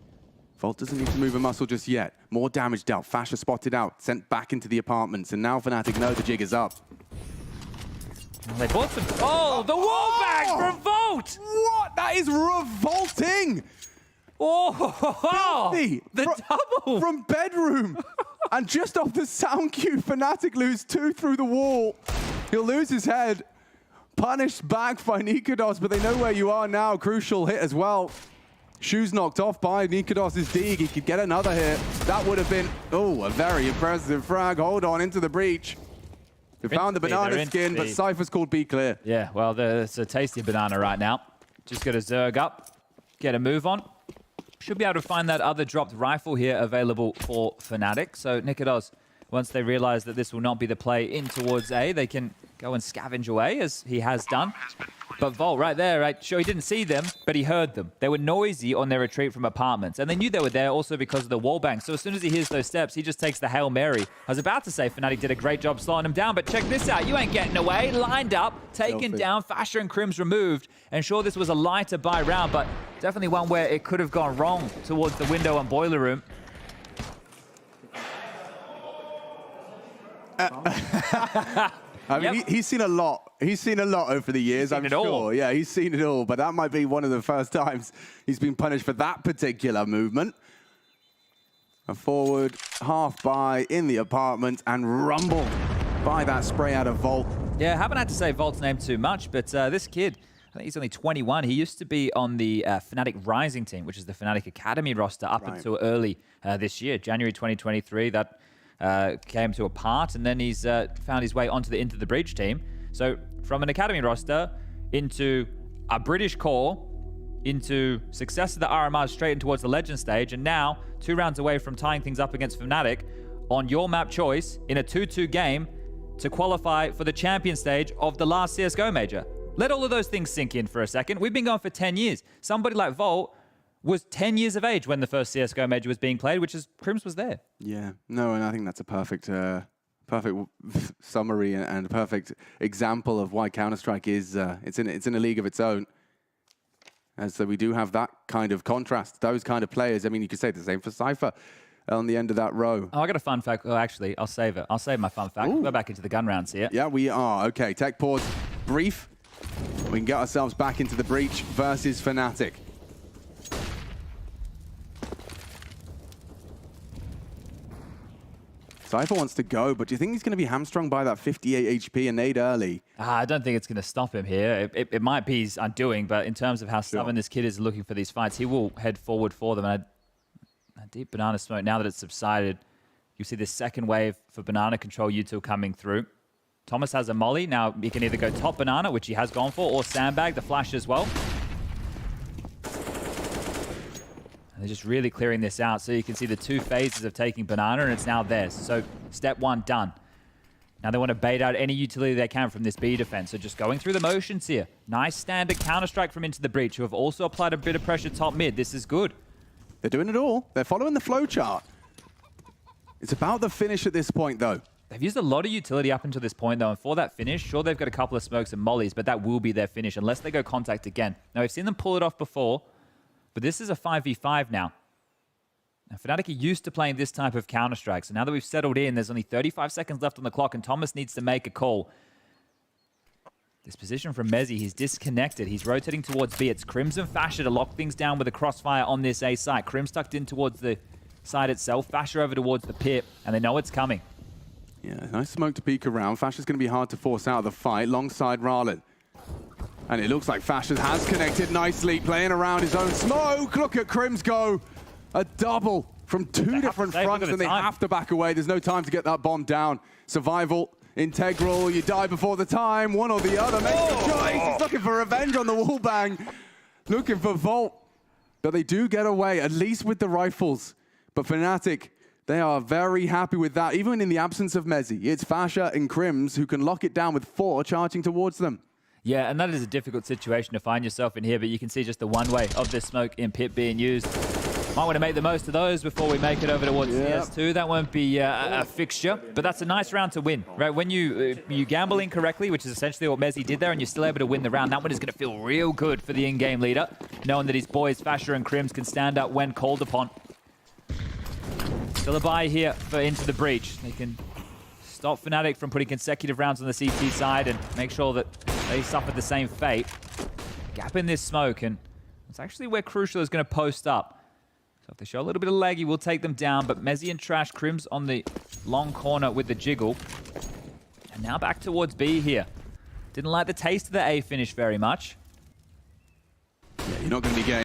Volt doesn't need to move a muscle just yet. More damage dealt. Fasher spotted out, sent back into the apartments, and now Fnatic know the jig is up. They bought some... Oh, the wallbang from Volt! What? That is revolting! Oh, Filthy. the double! From bedroom! And just off the sound cue, Fnatic lose 2 through the wall. He'll lose his head. Punished back by Nikodos, but they know where you are now. Crucial hit as well. Shoes knocked off by Nikodos's Deeg. He could get another hit. That would have been, a very impressive frag. Hold on, into the breach. They found the banana skin, but Cypher's called be clear. Yeah, well, it's a tasty banana right now. Just got to Zerg up, get a move on. Should be able to find that other dropped rifle here available for Fnatic. So Nikodos, once they realize that this will not be the play in towards A, they can go and scavenge away, as he has done. But Volt right there, right? Sure, he didn't see them, but he heard them. They were noisy on their retreat from apartments. And they knew they were there also because of the wallbang. So as soon as he hears those steps, he just takes the Hail Mary. I was about to say Fnatic did a great job slowing him down, but check this out. You ain't getting away. Lined up, taken down, Fasher and Crims removed. And sure, this was a lighter buy round, but definitely one where it could have gone wrong towards the window and boiler room. I mean, he's seen a lot. He's seen a lot over the years, I'm sure. Yeah, he's seen it all. But that might be one of the first times he's been punished for that particular movement. A forward half by in the apartment and rumbled by that spray out of Volt. Yeah, haven't had to say Volt's name too much, but this kid, I think he's only 21. He used to be on the Fnatic Rising team, which is the Fnatic Academy roster up until early this year, January 2023. That came to a part, and then he's found his way onto the Into the Breach team. So from an Academy roster into a British core, into success of the RMR straight in towards the Legend stage, and now 2 rounds away from tying things up against Fnatic on your map choice in a 2-2 game to qualify for the champion stage of the last CSGO major. Let all of those things sink in for a second. We've been going for 10 years. Somebody like Volt was 10 years of age when the first CSGO major was being played, which is Crims was there. Yeah, no, and I think that's a perfect summary and a perfect example of why Counter-Strike is it's in a league of its own. And so we do have that kind of contrast, those kind of players. I mean, you could say the same for Cypher on the end of that row. Oh, I got a fun fact. Oh, actually, I'll save it. I'll save my fun fact. We'll go back into the gun rounds here. Yeah, we are. Okay, tech pause, brief. We can get ourselves back into the breach versus Fnatic. Cypher wants to go, but do you think he's going to be hamstrung by that 58 HP and nade early? I don't think it's going to stop him here. It might be his undoing, but in terms of how stubborn this kid is looking for these fights, he will head forward for them. And a deep banana smoke, now that it's subsided, you see this second wave for banana control util coming through. Thomas has a molly. Now he can either go top banana, which he has gone for, or sandbag, the flash as well. And they're just really clearing this out. So you can see the two phases of taking banana, and it's now theirs. So step one done. Now they want to bait out any utility they can from this B defense. So just going through the motions here. Nice standard counter-strike from Into the Breach, who have also applied a bit of pressure top mid. This is good. They're doing it all. They're following the flowchart. It's about the finish at this point, though. They've used a lot of utility up until this point, though, and for that finish, sure, they've got a couple of smokes and mollies, but that will be their finish unless they go contact again. Now, we've seen them pull it off before, but this is a 5v5 now. Now, Fnatic are used to playing this type of Counter-Strike, so now that we've settled in, there's only 35 seconds left on the clock, and Thomas needs to make a call. This position from Mezzy, he's disconnected. He's rotating towards B. It's Crimson Fasher to lock things down with a crossfire on this A site. Crim's tucked in towards the side itself. Fasher over towards the pit, and they know it's coming. Yeah, nice smoke to peek around. Fasher's going to be hard to force out of the fight, alongside Rallen. And it looks like Fasher has connected nicely, playing around his own smoke. Look at Crims go. A double from two different fronts, and they have to back away. There's no time to get that bomb down. Survival, integral, you die before the time. One or the other makes the choice. He's looking for revenge on the wall bang. Looking for Volt. But they do get away, at least with the rifles. But Fnatic, they are very happy with that, even in the absence of Mezzy. It's Fasher and Crims who can lock it down with 4 charging towards them. Yeah, and that is a difficult situation to find yourself in here, but you can see just the one way of this smoke in pit being used. Might want to make the most of those before we make it over towards CS2. That won't be a fixture, but that's a nice round to win, right? When you gamble incorrectly, which is essentially what Mezzy did there, and you're still able to win the round, that one is going to feel real good for the in-game leader, knowing that his boys, Fasher and Crims, can stand up when called upon. Still a buy here for Into the Breach. They can stop Fnatic from putting consecutive rounds on the CT side and make sure that they suffer the same fate. Gap in this smoke, and it's actually where Crucial is going to post up. So if they show a little bit of laggy, we'll take them down. But Mezzy and Trash, Crims on the long corner with the jiggle. And now back towards B here. Didn't like the taste of the A finish very much. Yeah, you're not going to be getting...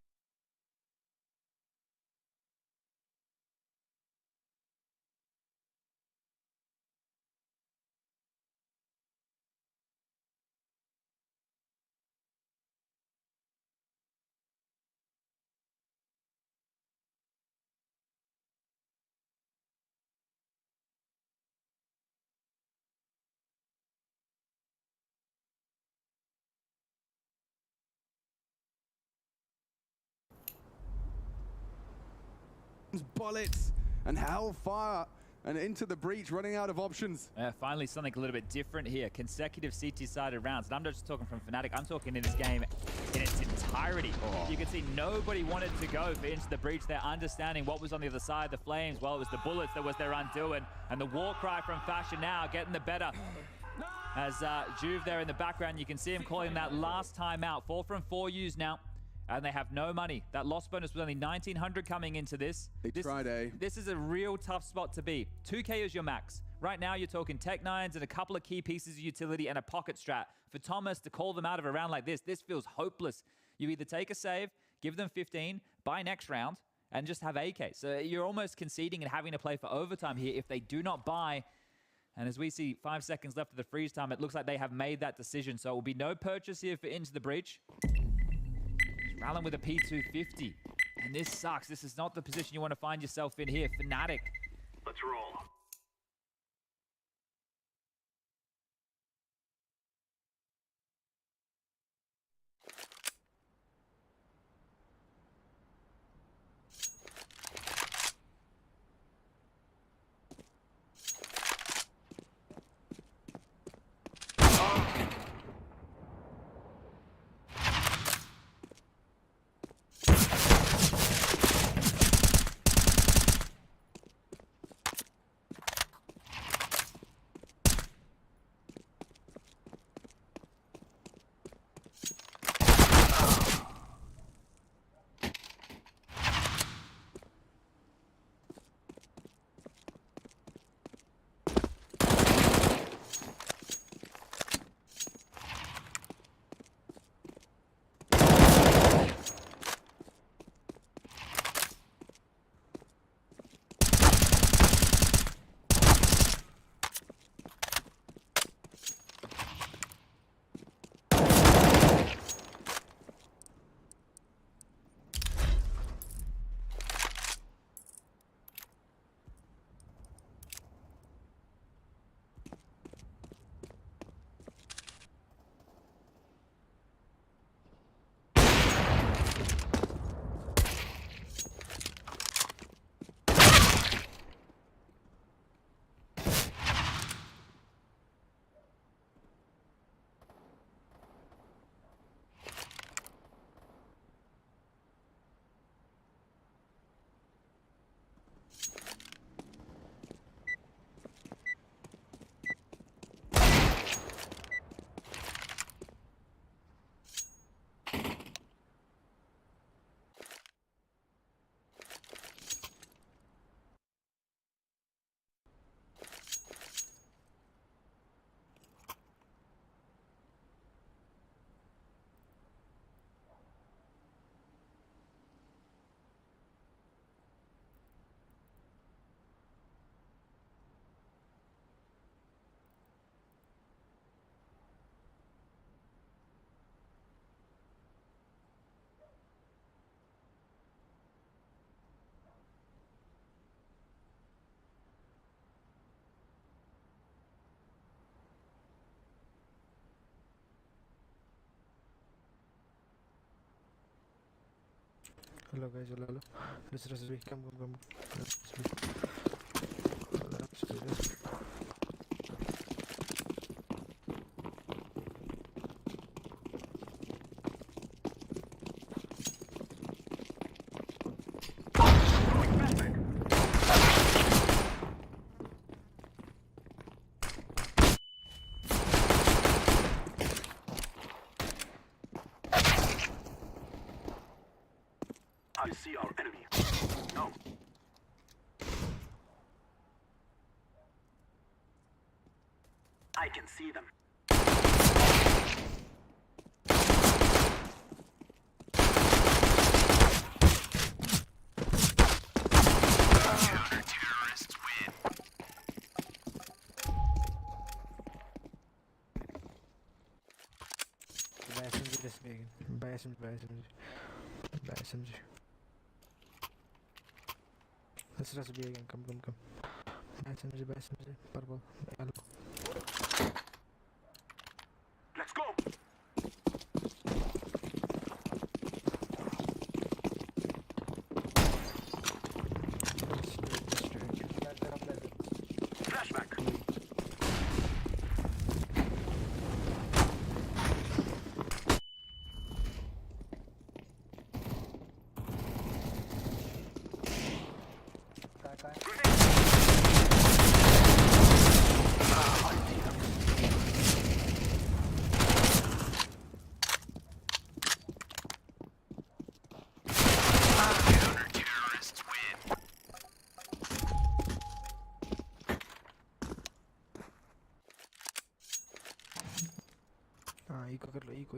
bullets and Hellfire and Into the Breach running out of options. Finally something a little bit different here. Consecutive CT-sided rounds. And I'm not just talking from Fnatic. I'm talking in this game in its entirety. You can see nobody wanted to go for Into the Breach. They're understanding what was on the other side of the flames. Well, it was the bullets that was their undoing. And the war cry from Fasher now getting the better. As Juve there in the background, you can see him calling that last time out. 4 from 4 used now. And they have no money. That loss bonus was only 1,900 coming into this. This is a real tough spot to be. 2K is your max. Right now, you're talking Tech 9s and a couple of key pieces of utility and a pocket strat. For Thomas to call them out of a round like this feels hopeless. You either take a save, give them 15, buy next round, and just have AK. So you're almost conceding and having to play for overtime here if they do not buy. And as we see 5 seconds left of the freeze time, it looks like they have made that decision. So it will be no purchase here for Into the Breach. Rallen with a P250. And this sucks. This is not the position you want to find yourself in here. Fnatic. Let's roll. Hello guys, hello. Let's be. Come. Let's be. Let's do this. I see our enemy. No. I can see them. Counter-terrorists win. Buy SMG this week. Buy SMG. Let's just be again. Come. Buy SMG. Purple. Yellow. Let's go. Flashback. Counter-terrorists win. हाँ eco कर लो eco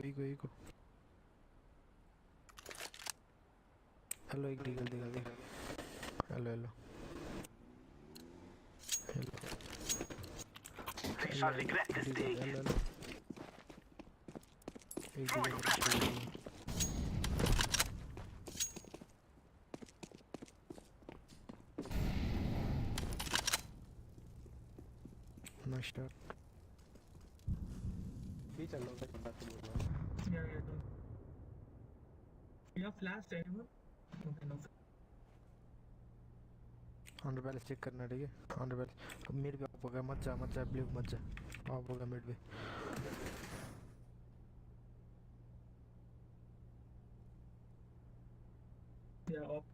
hello एक deagle hello They shall regret this day. Hello एक deagle nice shot भी चल लो बंदा तो बोल रहा है Yeah. You have flashed anyone? Okay, no. Under balance check करना ठीक है अंडर बैलेंस अब मिड पे ऑफ होगा मत जा ब्लू मत जा ऑफ होगा मिड पे Yeah, off.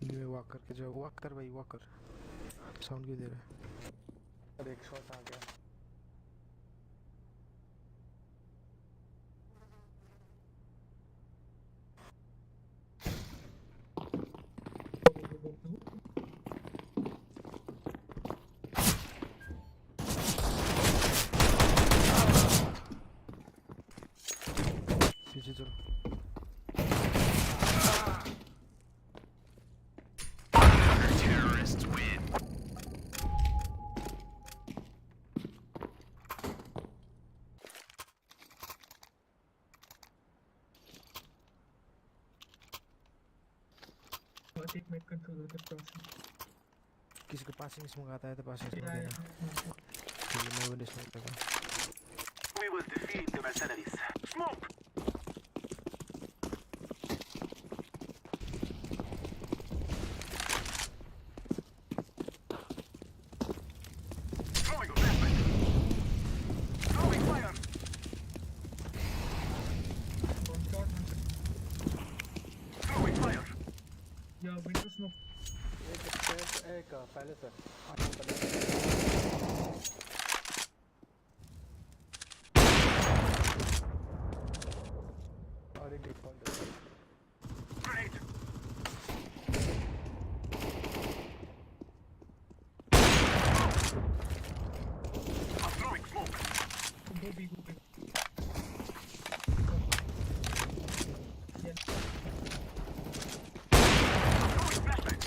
ये वॉक करके जो वॉक कर भाई वॉक कर साउंड क्यों दे रहा है अरे एक शॉट आ गया पीछे चलो Terrorists win. Take mid control of the process. किसी को पासिंग स्मोक आता है तो पासिंग स्मोक Yeah, देना ठीक है मैं वो स्मोक लगा We will defeat the mercenaries. Smoke! Throwing a flashbang. Throwing fire. One shot. Throwing fire. Yeah, window smoke. एक पहले सर और एक default Grenade. I'm throwing smoke. Go big. Yeah. Throwing flashbang.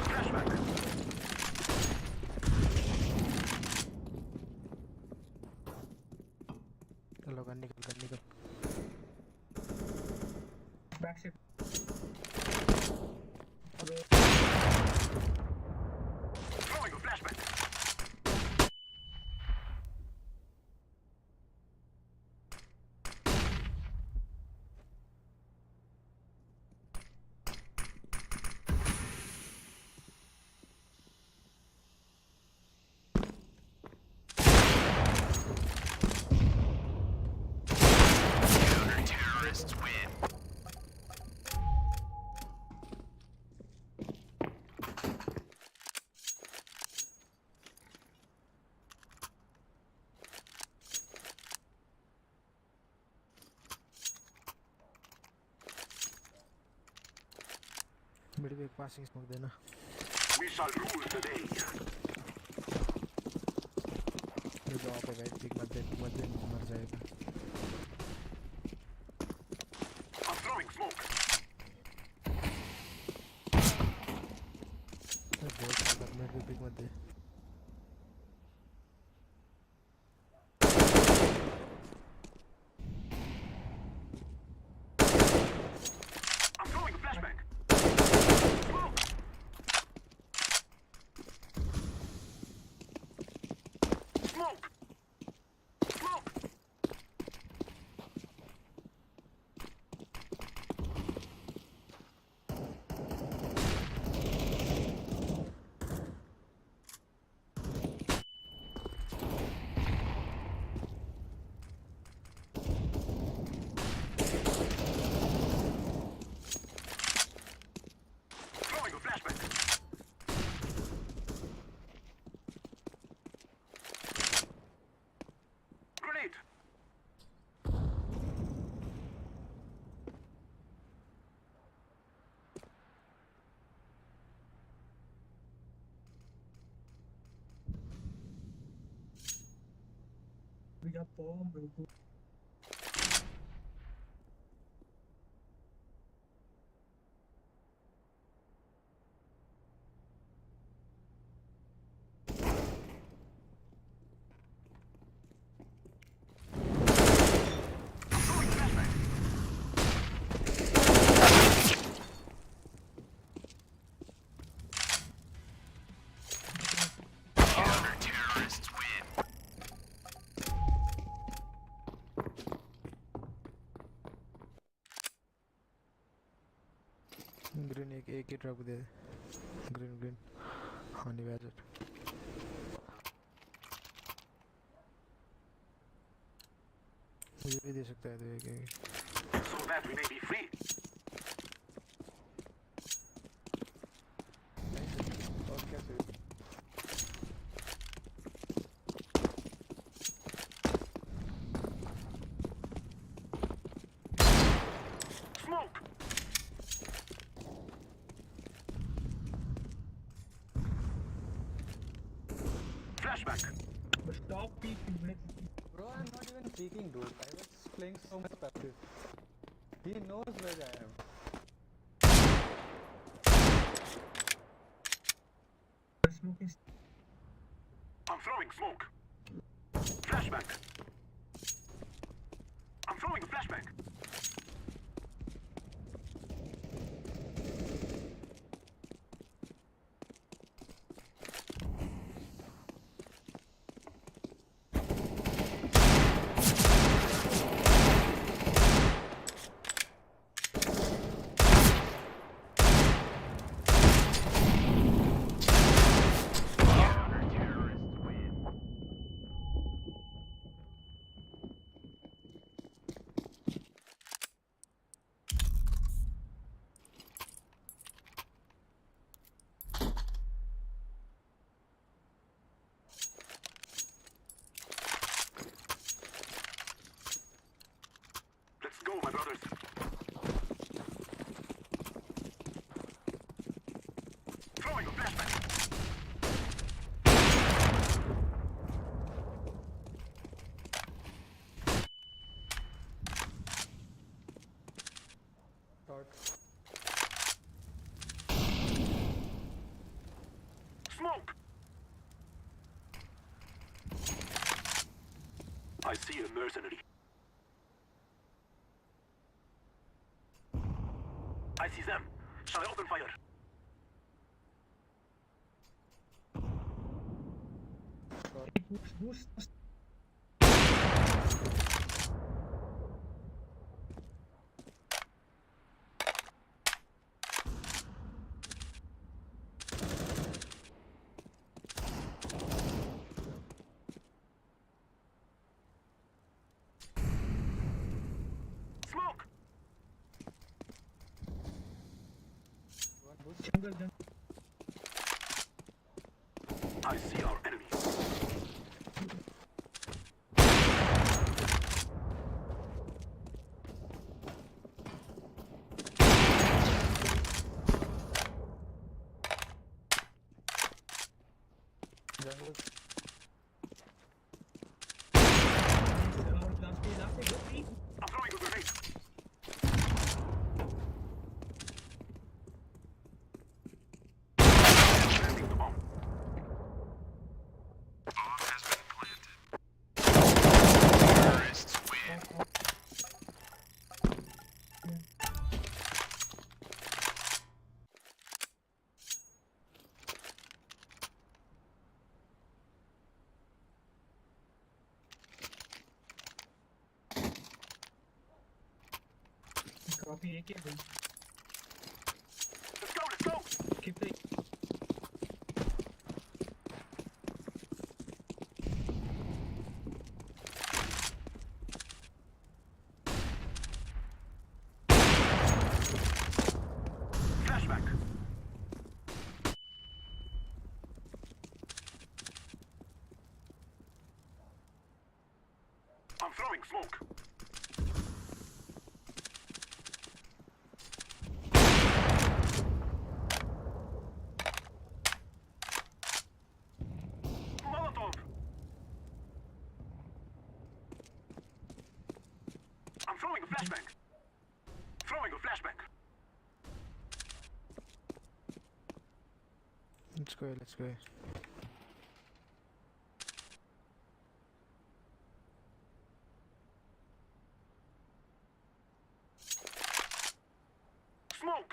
Flashback. चलो gun निकल Back ship. Throwing a flashbang. Mid पे एक passing smoke देना We shall rule the day. ये जॉब है गाइस पिक मत दे मर जाएगा I'm throwing smoke. मैं बोल रहा था मिड पे पिक मत दे I'm throwing a flashbang. Smoke. Smoke. Smoke. Throwing a flashbang. Grenade. We got bomb, bro. Throwing a flashbang. Counter-terrorists win. Green एक ही ड्रॉप दे ग्रीन हनी बैजर ये भी दे सकता है तो एक So that we may be free. और कैसे Smoke. Flashback. But stop peeking, man. Bro, I'm not even peeking, dude. I was playing so much passive. He knows where I am. Smoking. I'm throwing smoke. Flashback. I'm throwing a flashback. Counter-terrorists win. Let's go, my brothers. Throwing a flashback. Short. Smoke. I see a mercenary. I see them. Shall I open fire? Boost. Smoke. Jungle. I see our enemy. Copy AK भाई. Let's go, let's go. Keep the Flashback. I'm throwing smoke. Molotov. I'm throwing a flashbang. Throwing a flashbang. Let's go, let's go. Smoke.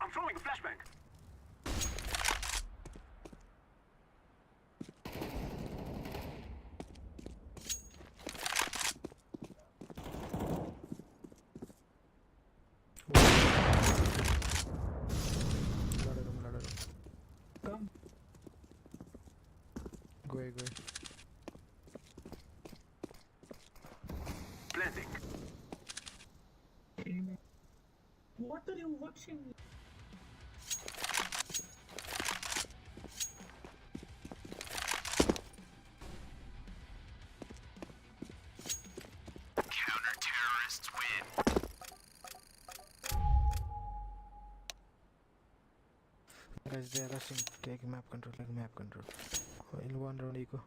I'm throwing a flashbang. come. Go away, go away. Blending. Aim. What are you watching? Counter-terrorists win. Guys, they are rushing. Take map control, take map control. In one round, eco.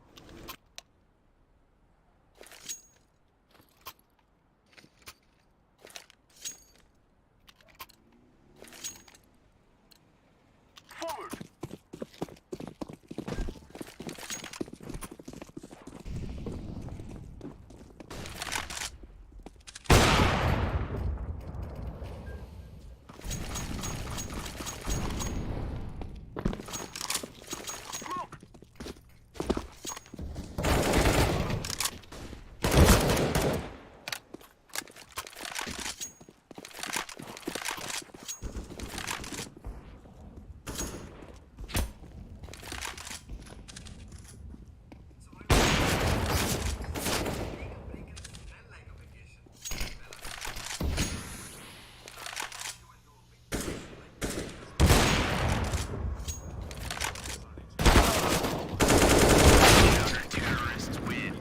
Forward. Smoke. Counter-terrorists win.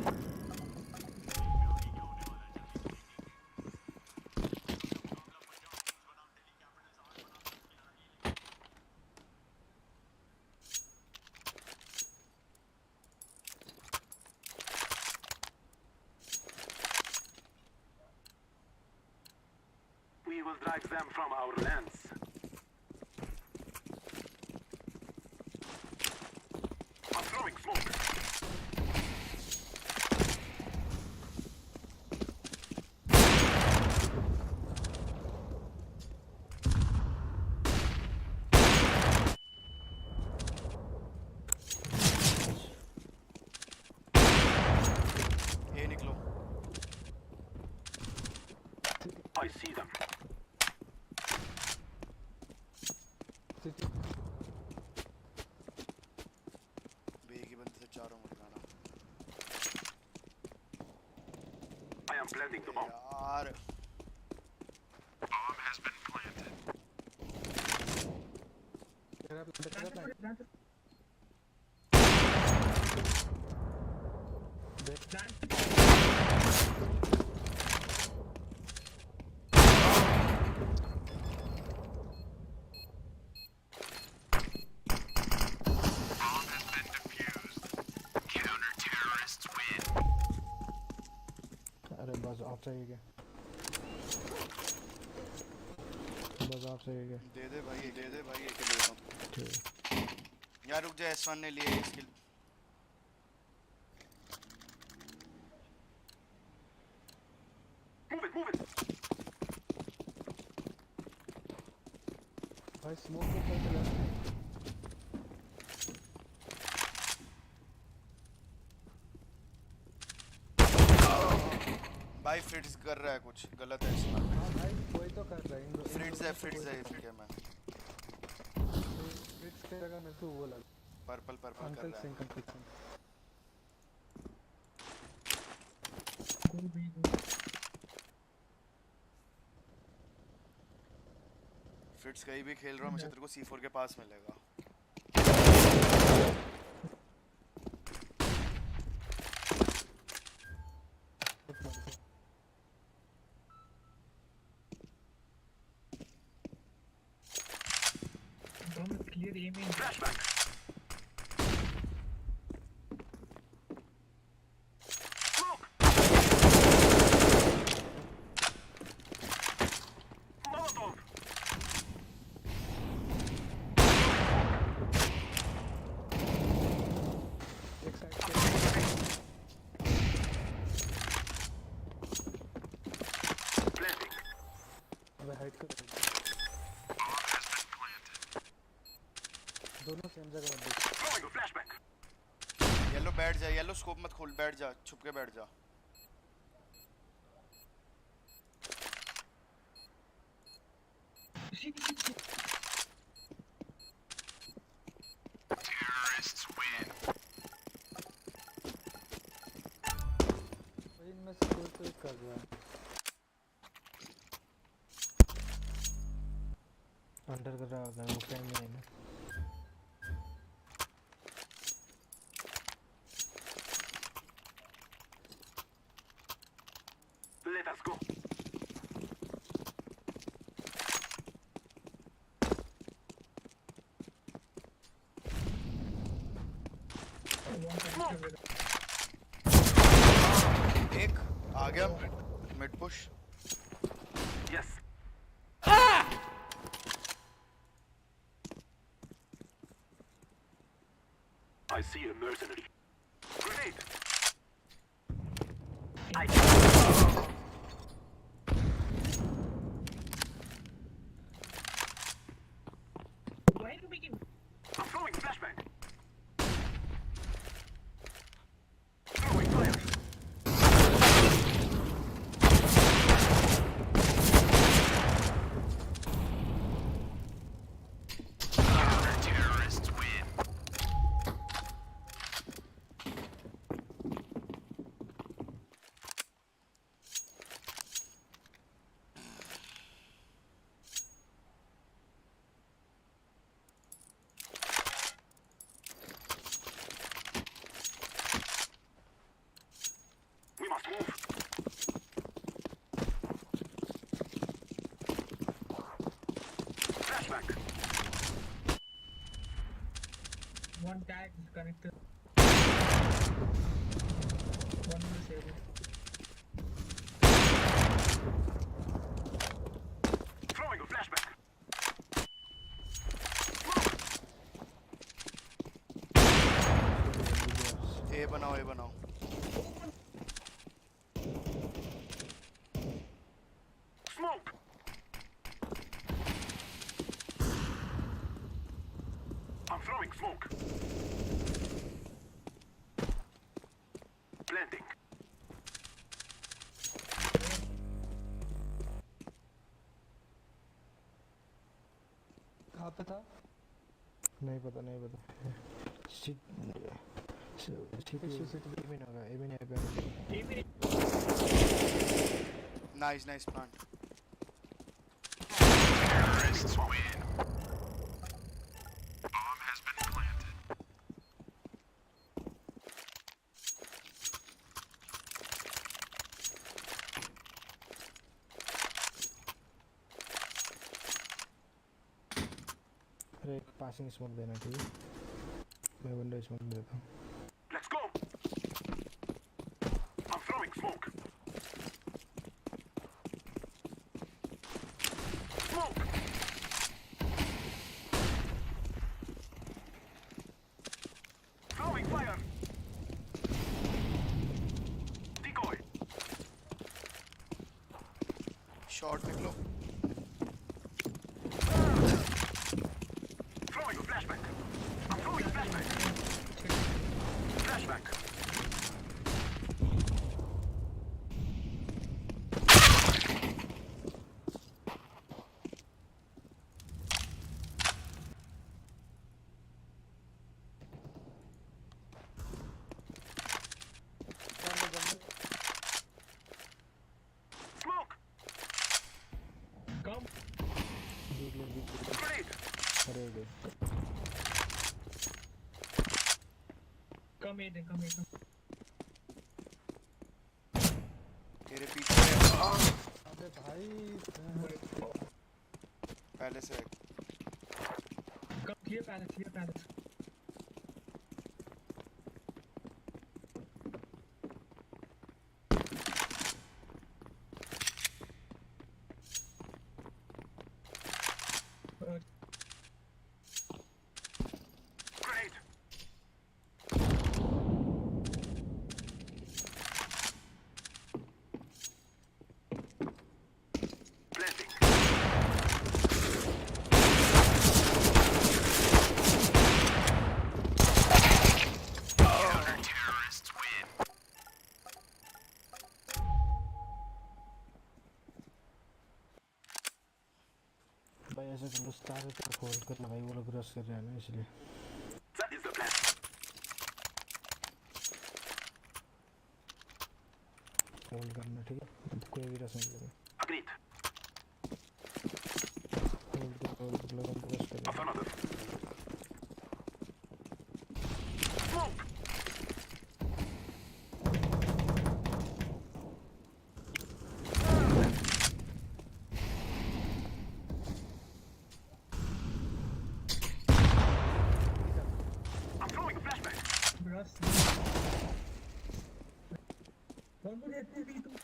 We will drive them from our lands. I'm throwing smoke. ये निकलो. I see them. City. बे की बंदे से चारों मुड़काना. I am planting the bomb. यार. Bomb has been planted. Terra plant. Plant. Bomb has been defused. Counter-terrorists win. अरे बस आप सही है बस आप सही है दे दे भाई एक ले रहा हूँ. ठीक यार रुक जा. S1 ने लिए skill. Move it, move it. भाई स्मोक को क्या चला भाई फ्रिट्स कर रहा है कुछ गलत है इसमें। हाँ भाई वही तो कर रहा है फ्रिट्स है इनके में। फ्रिट्स के जगह मेरे को वो लगा पर्पल कर अंकल रहा सिंह है। अंकल सिंह फ्रिट्स कहीं भी खेल रहा हूँ, मुझे तेरे को C4 के पास मिलेगा। Clear aiming. Flashback. Smoke. Molotov. एक साइड पे Planting. अबे हाइट कर दोनों सेम जगह मत देख Throwing a flashback. येलो बैठ जा, येलो स्कोप मत खोल, बैठ जा, छुप के बैठ जा। Terrorists win. भाई इनमें से कोई तो एक कर रहा है अंडर कर रहा होगा वो फ्रेंड में है ना Let us go. एक आ गया mid push. Yes. I see a mercenary. Grenade. Why are you making? I'm throwing flashbang. Throwing fire. Terrorists win. We must move. Flashback. One tag is connected. One will save it. Throwing a flashback. ए बनाओ, ए बनाओ। Smoke. I'm throwing smoke. Planting. कहाँ पे था नहीं पता nice nice plant. Terrorists win. Bomb has been planted. अरे एक passing smoke देना ठीक है मैं विंडो स्मोक देता हूँ Let's go. I'm throwing smoke. Smoke. Throwing fire. Decoy. Shot निकलो। अरे रे Come here, come here, come. तेरे पीछे है। अबे भाई पहले से Come clear palace, clear palace. Grenade. Blending. Counter-terrorists win. भाई ऐसे गुस्सा है तो होल्ड करना भाई, वो लोग रश कर रहे हैं ना इसलिए। That is the plan. Hold करना ठीक है, कोई भी रश नहीं करेगा। Agreed. होल्ड कर लोग हम रश करेंगे। Affirmative. Smoke. I'm throwing a flashbang. Brush. One more hit, maybe two.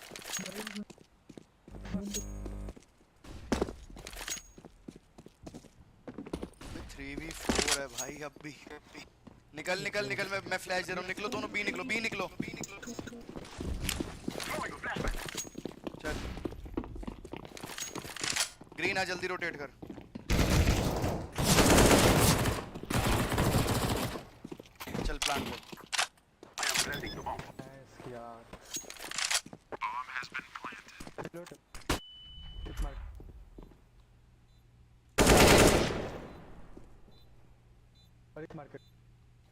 Three v four है भाई अब भी। निकल निकल निकल, मैं फ्लैश दे रहा हूँ। निकलो दोनों, बी निकलो, बी निकलो। Throwing a flashbang. चल ग्रीन आ, जल्दी रोटेट कर। चल प्लान को। I am planting the bomb. Nice यार। Bomb has been planted. Reload. Hit mark. और एक market.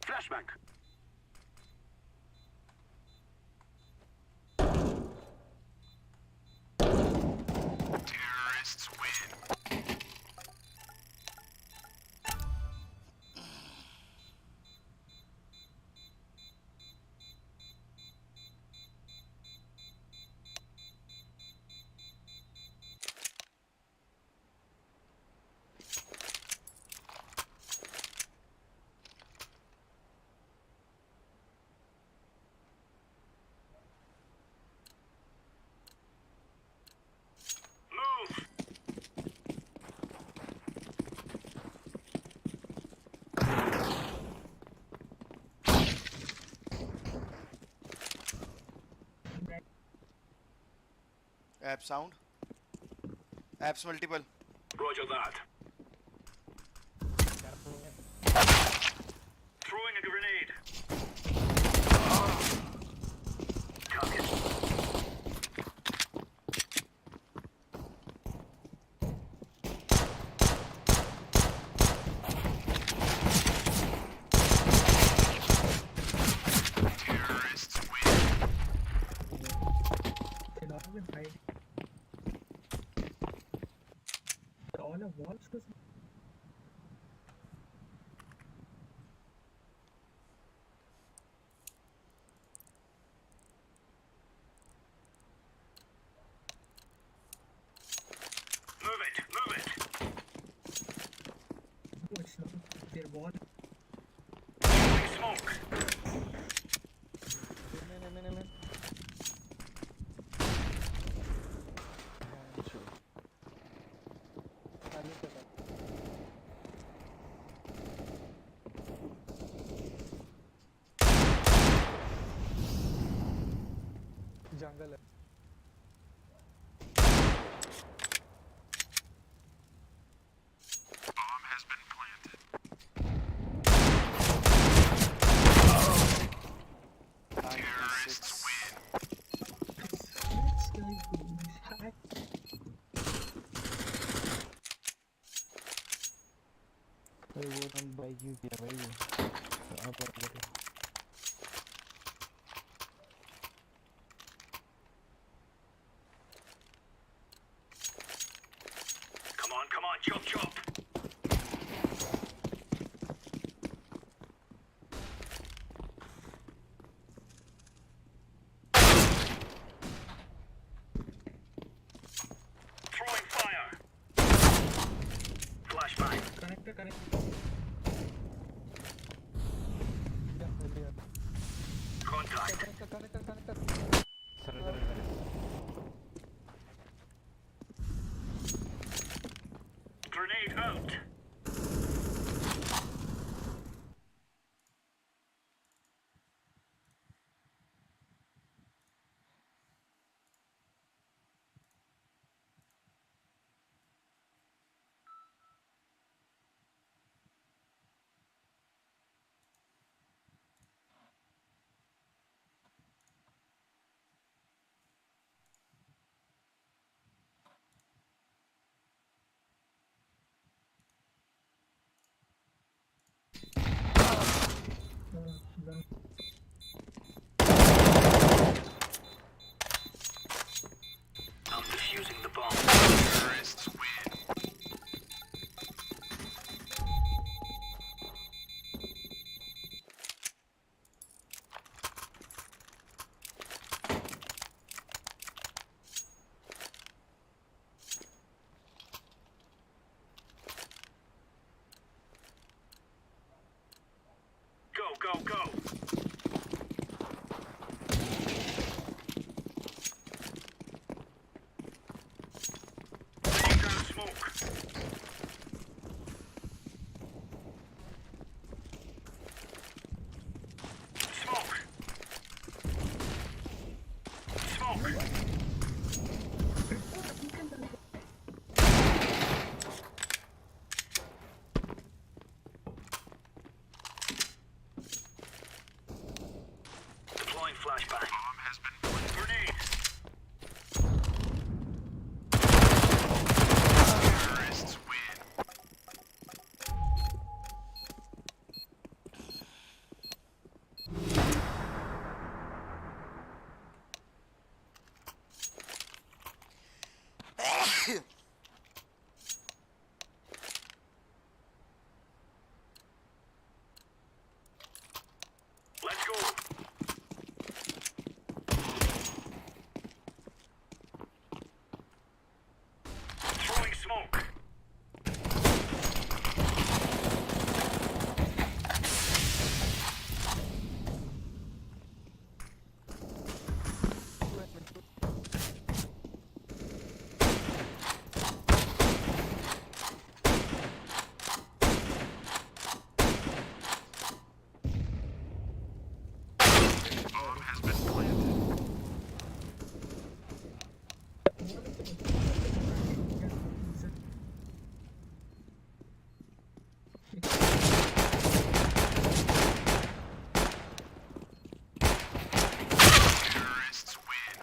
Flashbang. Terrorists win. Move. App sound. Apps multiple. Roger that. Throwing a grenade. Target. Terrorists win. Can all of them hide? All of walls was. Move it. Move it. No, it's not. Their wall. Throwing smoke. नहीं। आगे के साथ। जंगल है। Bomb has been planted. Terrorists win. भाई वो हम भाई क्यों किया भाई वो? आप और करो। Come on, chop, chop. Grenade out. I'm defusing the bomb. Terrorists win. Go, go, go. Laying down smoke. Smoke. Smoke. Deploying flashbang. Bomb has been planted. Grenade. Terrorists win. Let's go. Throwing smoke. Bomb has been planted. Terrorists win.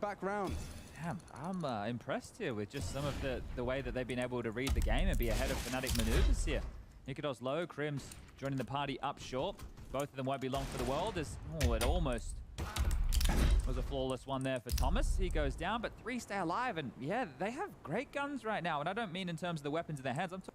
Back round. Damn, I'm impressed here with just some of the way that they've been able to read the game and be ahead of Fnatic maneuvers here. Nikodos low, Crims joining the party up short. Both of them won't be long for the world as, oh, it almost was a flawless one there for Thomas. He goes down, but 3 stay alive, and yeah, they have great guns right now. And I don't mean in terms of the weapons in their hands. I'm talking